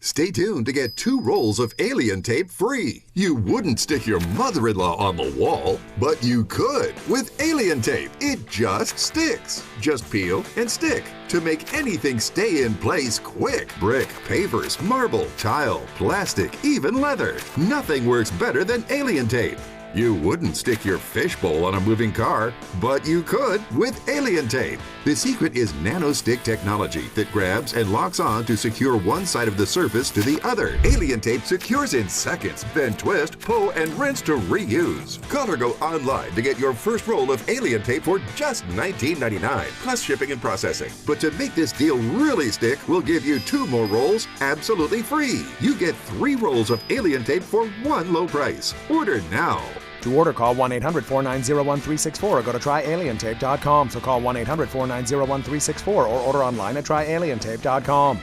Stay tuned to get 2 rolls of alien tape free. You wouldn't stick your mother-in-law on the wall, but you could with alien tape. It just sticks. Just peel and stick to make anything stay in place quick. Brick, pavers, marble, tile, plastic, even leather. Nothing works better than alien tape. You wouldn't stick your fishbowl on a moving car, but you could with alien tape. The secret is nano-stick technology that grabs and locks on to secure one side of the surface to the other. Alien tape secures in seconds, then twist, pull, and rinse to reuse. Call or go online to get your first roll of alien tape for just $19.99, plus shipping and processing. But to make this deal really stick, we'll give you 2 more rolls absolutely free. You get 3 rolls of alien tape for one low price. Order now. To order, call 1-800-490-1364 or go to tryalientape.com. So call 1-800-490-1364 or order online at tryalientape.com.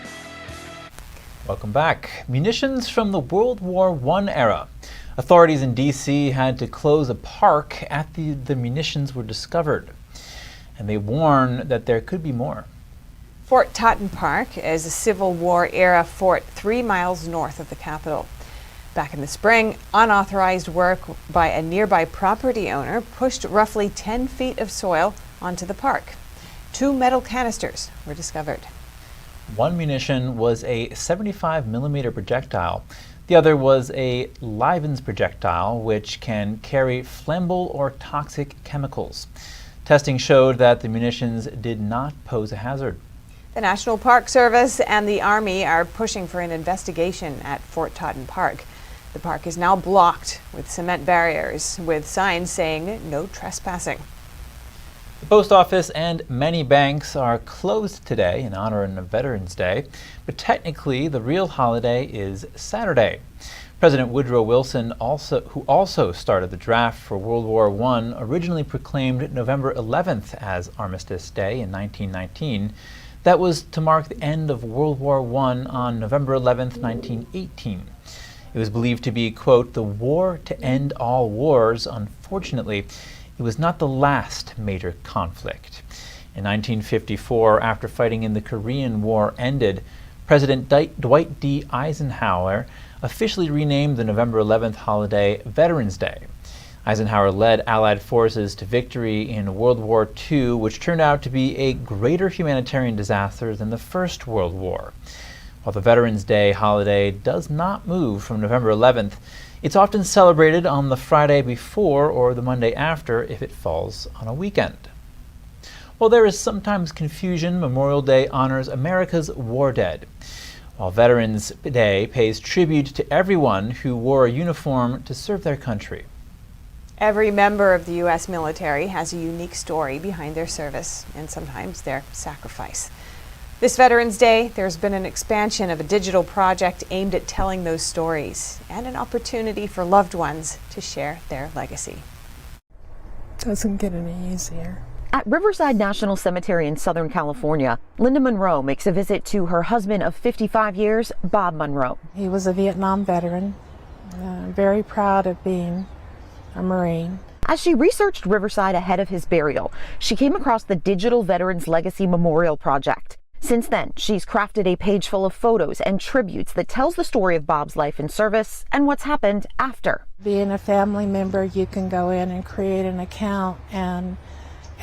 Welcome back. Munitions from the World War I era. Authorities in D.C. had to close a park after the munitions were discovered. And they warn that there could be more. Fort Totten Park is a Civil War-era fort 3 miles north of the Capitol. Back in the spring, unauthorized work by a nearby property owner pushed roughly 10 feet of soil onto the park. 2 metal canisters were discovered. One munition was a 75mm projectile. The other was a Livens projectile, which can carry flammable or toxic chemicals. Testing showed that the munitions did not pose a hazard. The National Park Service and the Army are pushing for an investigation at Fort Totten Park. The park is now blocked with cement barriers, with signs saying no trespassing. The post office and many banks are closed today in honor of Veterans Day, but technically the real holiday is Saturday. President Woodrow Wilson, who also started the draft for World War I, originally proclaimed November 11th as Armistice Day in 1919. That was to mark the end of World War I on November 11th, 1918. It was believed to be, quote, the war to end all wars. Unfortunately, it was not the last major conflict. In 1954, after fighting in the Korean War ended, President Dwight D. Eisenhower officially renamed the November 11th holiday Veterans Day. Eisenhower led Allied forces to victory in World War II, which turned out to be a greater humanitarian disaster than the First World War. While the Veterans Day holiday does not move from November 11th, it's often celebrated on the Friday before or the Monday after if it falls on a weekend. While there is sometimes confusion, Memorial Day honors America's war dead, while Veterans Day pays tribute to everyone who wore a uniform to serve their country. Every member of the U.S. military has a unique story behind their service and sometimes their sacrifice. This Veterans Day, there's been an expansion of a digital project aimed at telling those stories and an opportunity for loved ones to share their legacy. Doesn't get any easier. At Riverside National Cemetery in Southern California, Linda Monroe makes a visit to her husband of 55 years, Bob Monroe. He was a Vietnam veteran, very proud of being a Marine. As she researched Riverside ahead of his burial, she came across the Digital Veterans Legacy Memorial Project. Since then, she's crafted a page full of photos and tributes that tells the story of Bob's life in service and what's happened after. Being a family member, you can go in and create an account and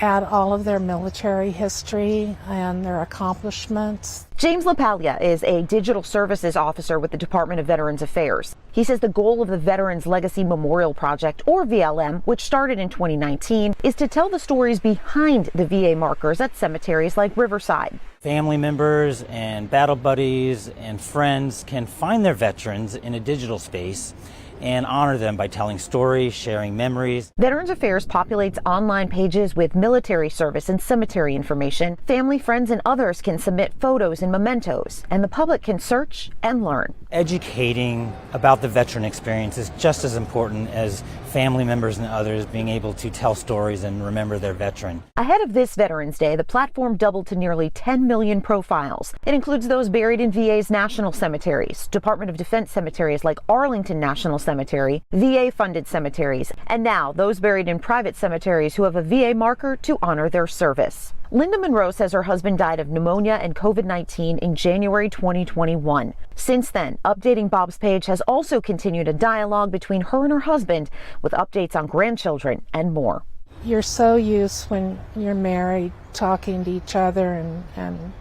add all of their military history and their accomplishments. James LaPaglia is a digital services officer with the Department of Veterans Affairs. He says the goal of the Veterans Legacy Memorial Project, or VLM, which started in 2019, is to tell the stories behind the VA markers at cemeteries like Riverside. Family members and battle buddies and friends can find their veterans in a digital space and honor them by telling stories, sharing memories. Veterans Affairs populates online pages with military service and cemetery information. Family, friends, and others can submit photos and mementos, and the public can search and learn. Educating about the veteran experience is just as important as family members and others being able to tell stories and remember their veteran. Ahead of this Veterans Day, the platform doubled to nearly 10 million profiles. It includes those buried in VA's national cemeteries, Department of Defense cemeteries like Arlington National Cemetery, VA-funded cemeteries, and now those buried in private cemeteries who have a VA marker to honor their service. Linda Monroe says her husband died of pneumonia and COVID-19 in January 2021. Since then, updating Bob's page has also continued a dialogue between her and her husband with updates on grandchildren and more. You're so used when you're married talking to each other and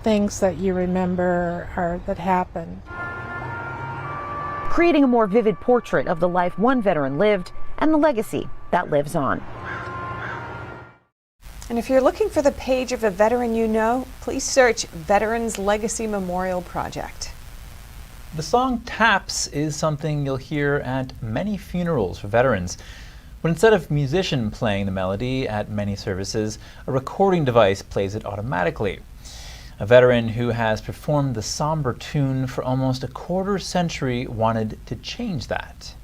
things that you remember or that happened. Creating a more vivid portrait of the life one veteran lived and the legacy that lives on. And if you're looking for the page of a veteran you know, please search Veterans Legacy Memorial Project. The song Taps is something you'll hear at many funerals for veterans. But instead of a musician playing the melody at many services, a recording device plays it automatically. A veteran who has performed the somber tune for almost a quarter century wanted to change that.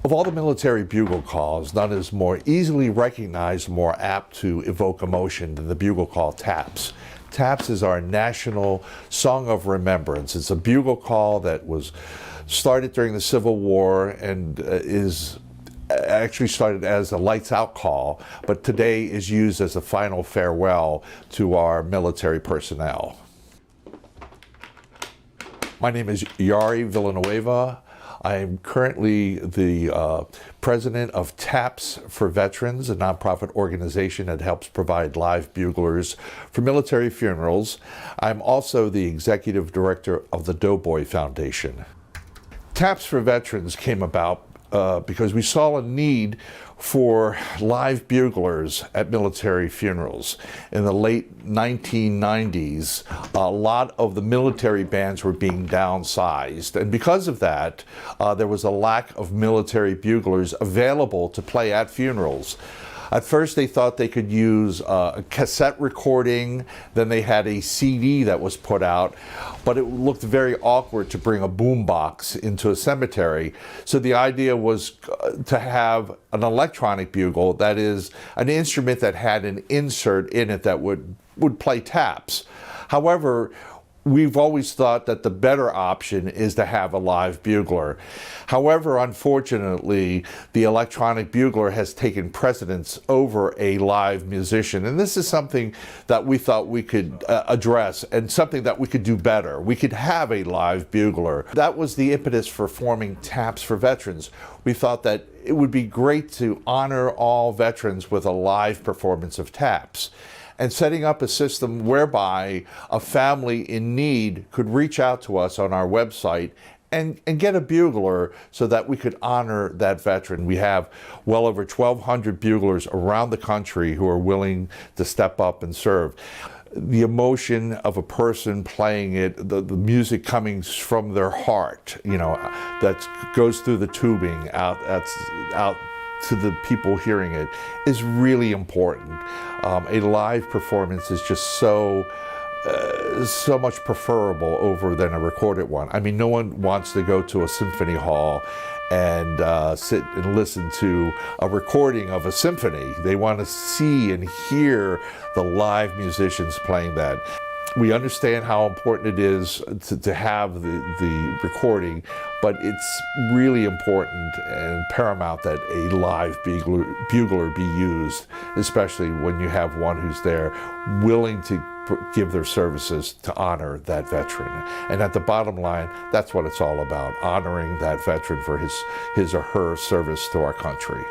Of all the military bugle calls, none is more easily recognized, more apt to evoke emotion than the bugle call Taps. Taps is our national song of remembrance. It's a bugle call that was started during the Civil War and is actually started as a lights out call, but today is used as a final farewell to our military personnel. My name is Yari Villanueva. I am currently the president of TAPS for Veterans, a nonprofit organization that helps provide live buglers for military funerals. I'm also the executive director of the Doughboy Foundation. TAPS for Veterans came about because we saw a need for live buglers at military funerals. In the late 1990s, a lot of the military bands were being downsized, and because of that, there was a lack of military buglers available to play at funerals. At first they thought they could use a cassette recording, then they had a CD that was put out, but it looked very awkward to bring a boombox into a cemetery. So the idea was to have an electronic bugle, that is an instrument that had an insert in it that would play taps. However, we've always thought that the better option is to have a live bugler. However, unfortunately, the electronic bugler has taken precedence over a live musician. And this is something that we thought we could address, and something that we could do better. We could have a live bugler. That was the impetus for forming TAPS for Veterans. We thought that it would be great to honor all veterans with a live performance of TAPS, and setting up a system whereby a family in need could reach out to us on our website and get a bugler so that we could honor that veteran. We have well over 1,200 buglers around the country who are willing to step up and serve. The emotion of a person playing it, the music coming from their heart, you know, that goes through the tubing out to the people hearing it, is really important. A live performance is just so much preferable over than a recorded one. I mean, no one wants to go to a symphony hall and sit and listen to a recording of a symphony. They want to see and hear the live musicians playing that. We understand how important it is to have the recording, but it's really important and paramount that a live bugler be used, especially when you have one who's there willing to give their services to honor that veteran. And at the bottom line, that's what it's all about, honoring that veteran for his or her service to our country.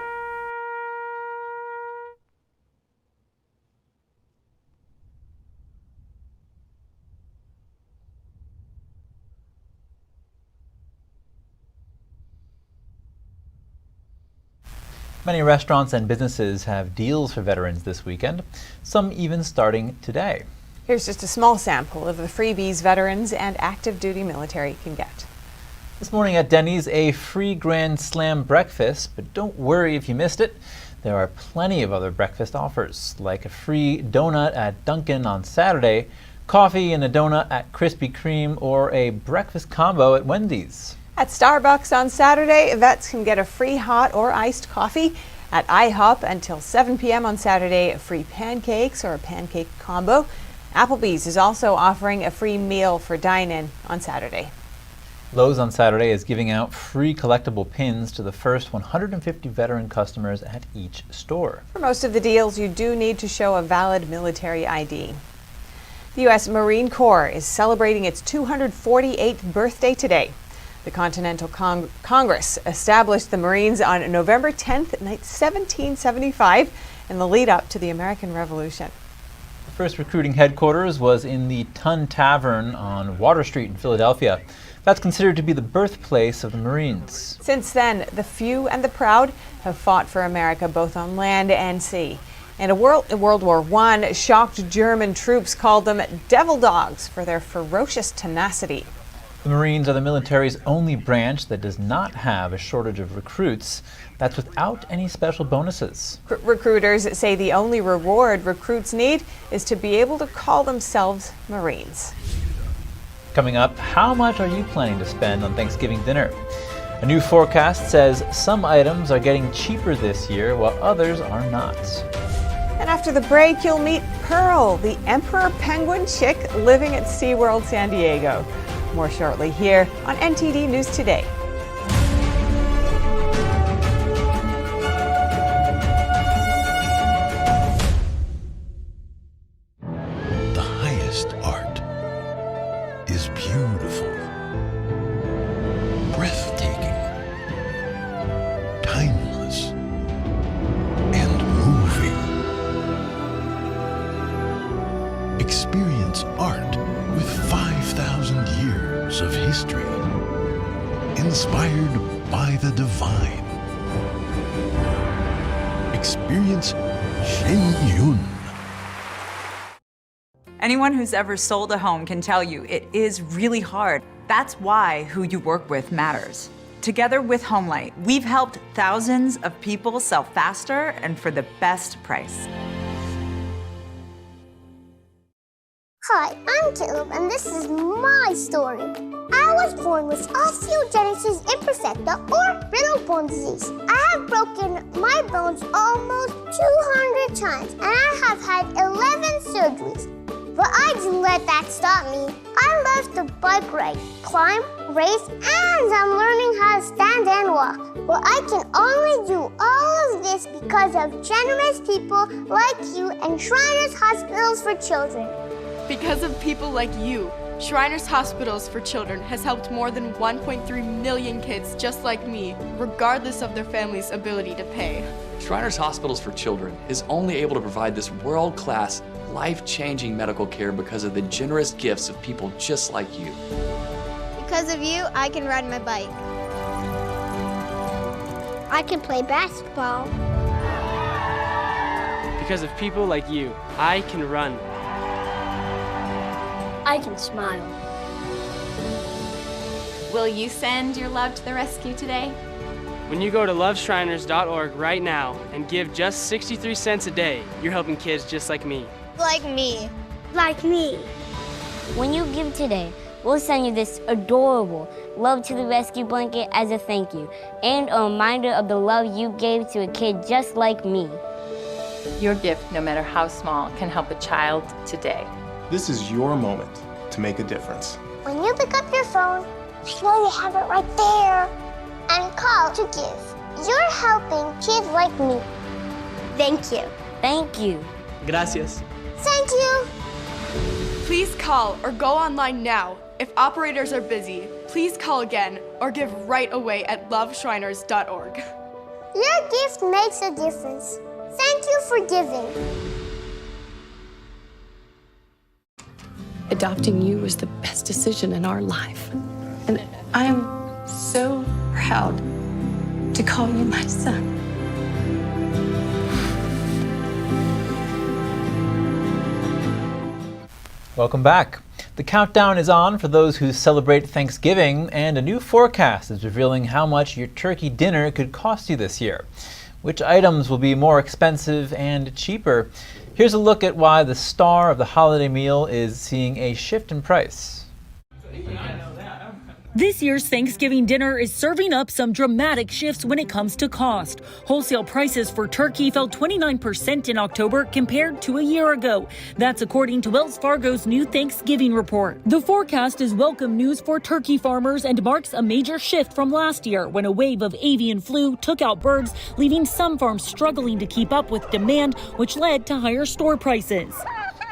Many restaurants and businesses have deals for veterans this weekend, some even starting today. Here's just a small sample of the freebies veterans and active duty military can get. This morning at Denny's, a free Grand Slam breakfast, but don't worry if you missed it. There are plenty of other breakfast offers, like a free donut at Dunkin' on Saturday, coffee and a donut at Krispy Kreme, or a breakfast combo at Wendy's. At Starbucks on Saturday, vets can get a free hot or iced coffee. At IHOP until 7 p.m. on Saturday, free pancakes or a pancake combo. Applebee's is also offering a free meal for dine-in on Saturday. Lowe's on Saturday is giving out free collectible pins to the first 150 veteran customers at each store. For most of the deals, you do need to show a valid military ID. The U.S. Marine Corps is celebrating its 248th birthday today. The Continental Congress established the Marines on November 10th, 1775, in the lead up to the American Revolution. The first recruiting headquarters was in the Tun Tavern on Water Street in Philadelphia. That's considered to be the birthplace of the Marines. Since then, the few and the proud have fought for America both on land and sea. And in World War I, shocked German troops called them devil dogs for their ferocious tenacity. The Marines are the military's only branch that does not have a shortage of recruits. That's without any special bonuses. Recruiters say the only reward recruits need is to be able to call themselves Marines. Coming up, how much are you planning to spend on Thanksgiving dinner? A new forecast says some items are getting cheaper this year while others are not. And after the break, you'll meet Pearl, the emperor penguin chick living at SeaWorld San Diego. More shortly here on NTD News Today. The highest art is beautiful, breathtaking, timeless, and moving. Experience art with 5,000 years of history, inspired by the divine. Experience Shenyun. Anyone who's ever sold a home can tell you it is really hard. That's why who you work with matters. Together with Homelight, we've helped thousands of people sell faster and for the best price. Hi, I'm Caleb, and this is my story. I was born with osteogenesis imperfecta, or brittle bone disease. I have broken my bones almost 200 times, and I have had 11 surgeries. But I didn't let that stop me. I love to bike ride, climb, race, and I'm learning how to stand and walk. But I can only do all of this because of generous people like you and Shriners Hospitals for Children. Because of people like you, Shriners Hospitals for Children has helped more than 1.3 million kids just like me, regardless of their family's ability to pay. Shriners Hospitals for Children is only able to provide this world-class, life-changing medical care because of the generous gifts of people just like you. Because of you, I can ride my bike. I can play basketball. Because of people like you, I can run. I can smile. Will you send your love to the rescue today? When you go to loveshriners.org right now and give just 63 cents a day, you're helping kids just like me. Like me. Like me. When you give today, we'll send you this adorable Love to the Rescue blanket as a thank you and a reminder of the love you gave to a kid just like me. Your gift, no matter how small, can help a child today. This is your moment to make a difference. When you pick up your phone, know you have it right there, and call to give. You're helping kids like me. Thank you. Thank you. Gracias. Thank you. Please call or go online now. If operators are busy, please call again or give right away at loveshriners.org. Your gift makes a difference. Thank you for giving. Adopting you was the best decision in our life. And I am so proud to call you my son. Welcome back. The countdown is on for those who celebrate Thanksgiving, and a new forecast is revealing how much your turkey dinner could cost you this year. Which items will be more expensive and cheaper? Here's a look at why the star of the holiday meal is seeing a shift in price. This year's Thanksgiving dinner is serving up some dramatic shifts when it comes to cost. Wholesale prices for turkey fell 29% in October compared to a year ago. That's according to Wells Fargo's new Thanksgiving report. The forecast is welcome news for turkey farmers and marks a major shift from last year when a wave of avian flu took out birds, leaving some farms struggling to keep up with demand, which led to higher store prices.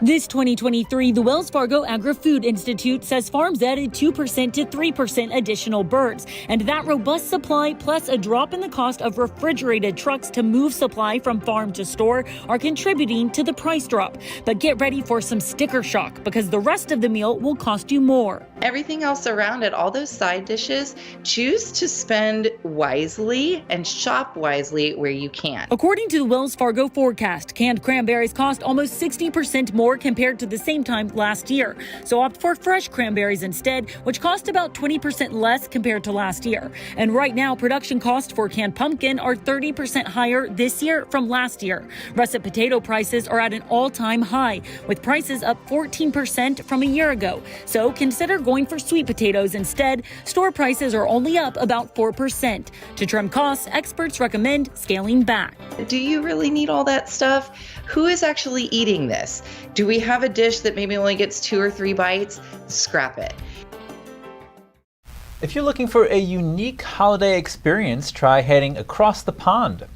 This 2023, the Wells Fargo Agri-Food Institute says farms added 2% to 3% additional birds, and that robust supply plus a drop in the cost of refrigerated trucks to move supply from farm to store are contributing to the price drop. But get ready for some sticker shock because the rest of the meal will cost you more. Everything else around it, all those side dishes, choose to spend wisely and shop wisely where you can. According to the Wells Fargo forecast, canned cranberries cost almost 60% more compared to the same time last year. So opt for fresh cranberries instead, which cost about 20% less compared to last year. And right now, production costs for canned pumpkin are 30% higher this year from last year. Russet potato prices are at an all-time high, with prices up 14% from a year ago. So consider going for sweet potatoes instead. Store prices are only up about 4%. To trim costs, experts recommend scaling back. Do you really need all that stuff? Who is actually eating this? Do we have a dish that maybe only gets 2 or 3 bites? Scrap it. If you're looking for a unique holiday experience, try heading across the pond.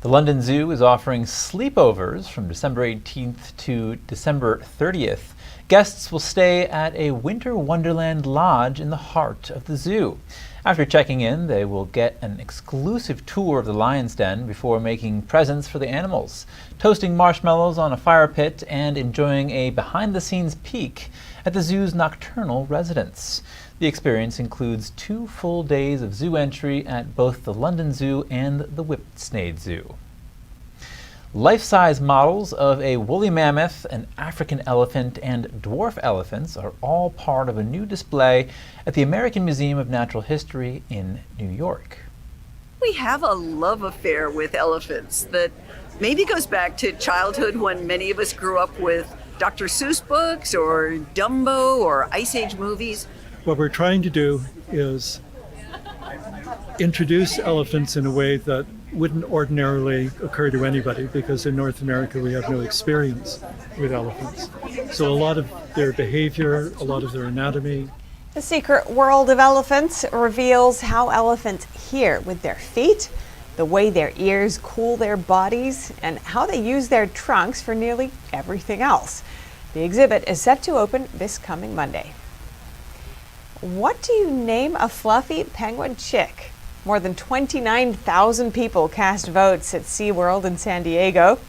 The London Zoo is offering sleepovers from December 18th to December 30th. Guests will stay at a Winter Wonderland lodge in the heart of the zoo. After checking in, they will get an exclusive tour of the lion's den before making presents for the animals, toasting marshmallows on a fire pit, and enjoying a behind-the-scenes peek at the zoo's nocturnal residence. The experience includes 2 full days of zoo entry at both the London Zoo and the Whipsnade Zoo. Life-size models of a woolly mammoth, an African elephant, and dwarf elephants are all part of a new display at the American Museum of Natural History in New York. We have a love affair with elephants that maybe goes back to childhood when many of us grew up with Dr. Seuss books or Dumbo or Ice Age movies. What we're trying to do is introduce elephants in a way that wouldn't ordinarily occur to anybody because in North America we have no experience with elephants. So a lot of their behavior, a lot of their anatomy. The Secret World of Elephants reveals how elephants hear with their feet, the way their ears cool their bodies, and how they use their trunks for nearly everything else. The exhibit is set to open this coming Monday. What do you name a fluffy penguin chick? More than 29,000 people cast votes at SeaWorld in San Diego.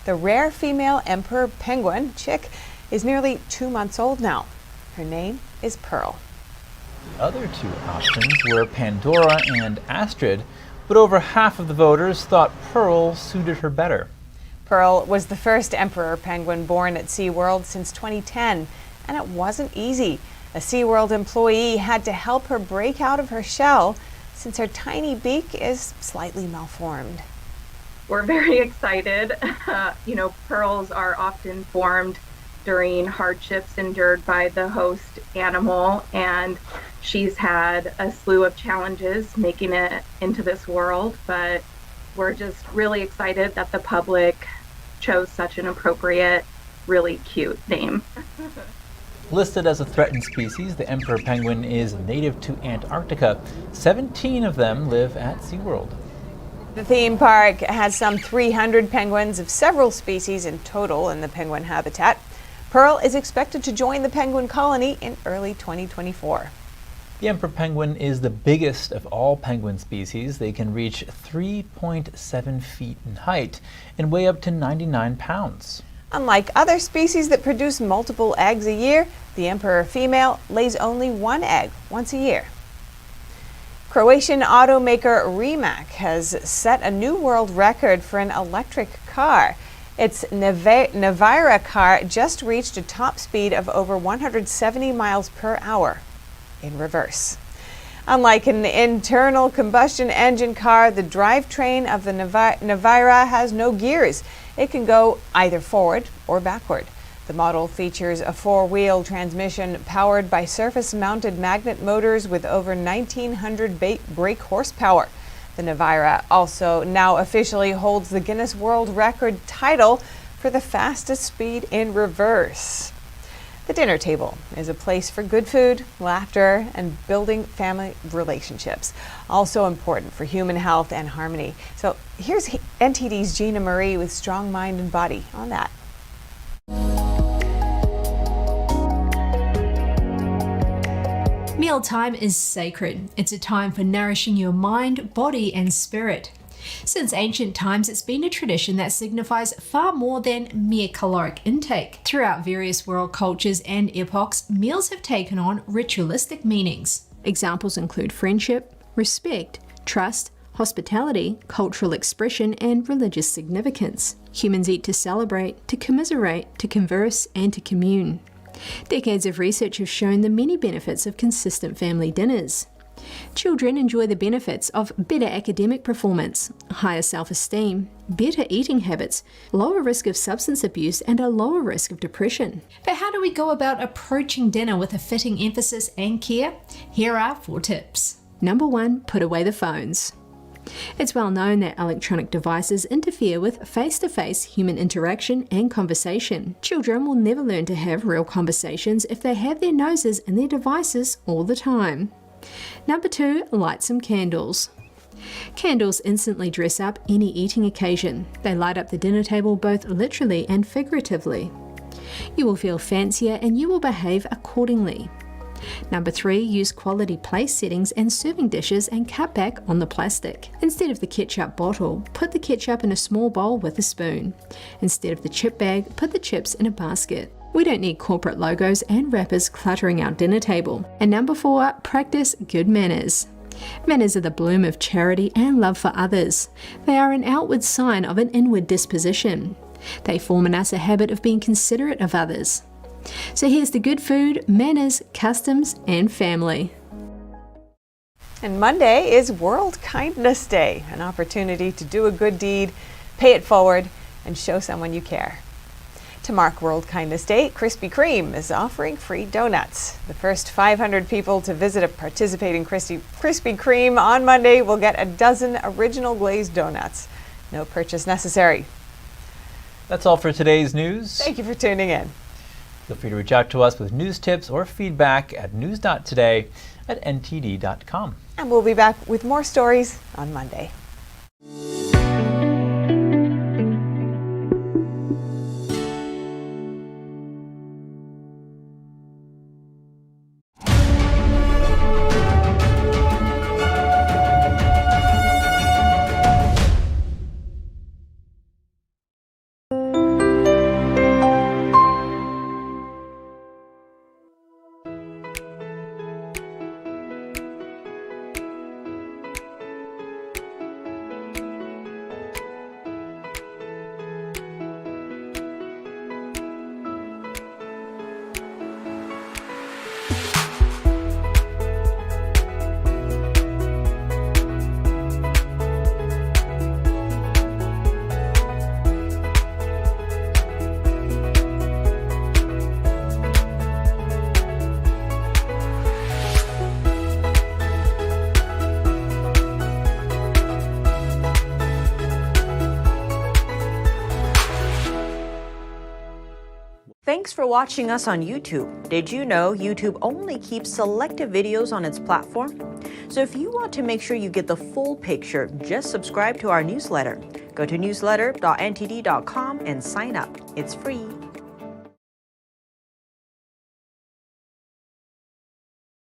The rare female emperor penguin chick is nearly 2 months old now. Her name is Pearl. The other two options were Pandora and Astrid, but over half of the voters thought Pearl suited her better. Pearl was the first emperor penguin born at SeaWorld since 2010, and it wasn't easy. A SeaWorld employee had to help her break out of her shell since her tiny beak is slightly malformed. We're very excited. Pearls are often formed during hardships endured by the host animal, and she's had a slew of challenges making it into this world, but we're just really excited that the public chose such an appropriate, really cute name. Listed as a threatened species, the emperor penguin is native to Antarctica. 17 of them live at SeaWorld. The theme park has some 300 penguins of several species in total in the penguin habitat. Pearl is expected to join the penguin colony in early 2024. The emperor penguin is the biggest of all penguin species. They can reach 3.7 feet in height and weigh up to 99 pounds. Unlike other species that produce multiple eggs a year, the emperor female lays only one egg once a year. Croatian automaker Rimac has set a new world record for an electric car. Its Nevira car just reached a top speed of over 170 miles per hour in reverse. Unlike an internal combustion engine car, the drivetrain of the Nevira has no gears. It can go either forward or backward. The model features a four-wheel transmission powered by surface-mounted magnet motors with over 1,900 brake horsepower. The Nevira also now officially holds the Guinness World Record title for the fastest speed in reverse. The dinner table is a place for good food, laughter, and building family relationships. Also important for human health and harmony. So here's NTD's Gina Marie with Strong Mind and Body on that. Mealtime is sacred. It's a time for nourishing your mind, body, and spirit. Since ancient times, it's been a tradition that signifies far more than mere caloric intake. Throughout various world cultures and epochs, meals have taken on ritualistic meanings. Examples include friendship, respect, trust, hospitality, cultural expression, and religious significance. Humans eat to celebrate, to commiserate, to converse, and to commune. Decades of research have shown the many benefits of consistent family dinners. Children enjoy the benefits of better academic performance, higher self-esteem, better eating habits, lower risk of substance abuse, and a lower risk of depression. But how do we go about approaching dinner with a fitting emphasis and care? Here are 4 tips. Number 1, put away the phones. It's well known that electronic devices interfere with face-to-face human interaction and conversation. Children will never learn to have real conversations if they have their noses in their devices all the time. Number 2, light some candles. Candles instantly dress up any eating occasion. They light up the dinner table both literally and figuratively. You will feel fancier and you will behave accordingly. Number 3, use quality place settings and serving dishes and cut back on the plastic. Instead of the ketchup bottle, put the ketchup in a small bowl with a spoon. Instead of the chip bag, put the chips in a basket. We don't need corporate logos and wrappers cluttering our dinner table. And number 4, practice good manners. Manners are the bloom of charity and love for others. They are an outward sign of an inward disposition. They form in us a habit of being considerate of others. So here's the good food, manners, customs, and family. And Monday is World Kindness Day, an opportunity to do a good deed, pay it forward, and show someone you care. To mark World Kindness Day, Krispy Kreme is offering free donuts. The first 500 people to visit a participating Krispy Kreme on Monday will get a dozen original glazed donuts. No purchase necessary. That's all for today's news. Thank you for tuning in. Feel free to reach out to us with news tips or feedback at news.today@ntd.com. And we'll be back with more stories on Monday. Thanks for watching us on YouTube. Did you know YouTube only keeps selective videos on its platform? So if you want to make sure you get the full picture, just subscribe to our newsletter. Go to newsletter.ntd.com and sign up. It's free.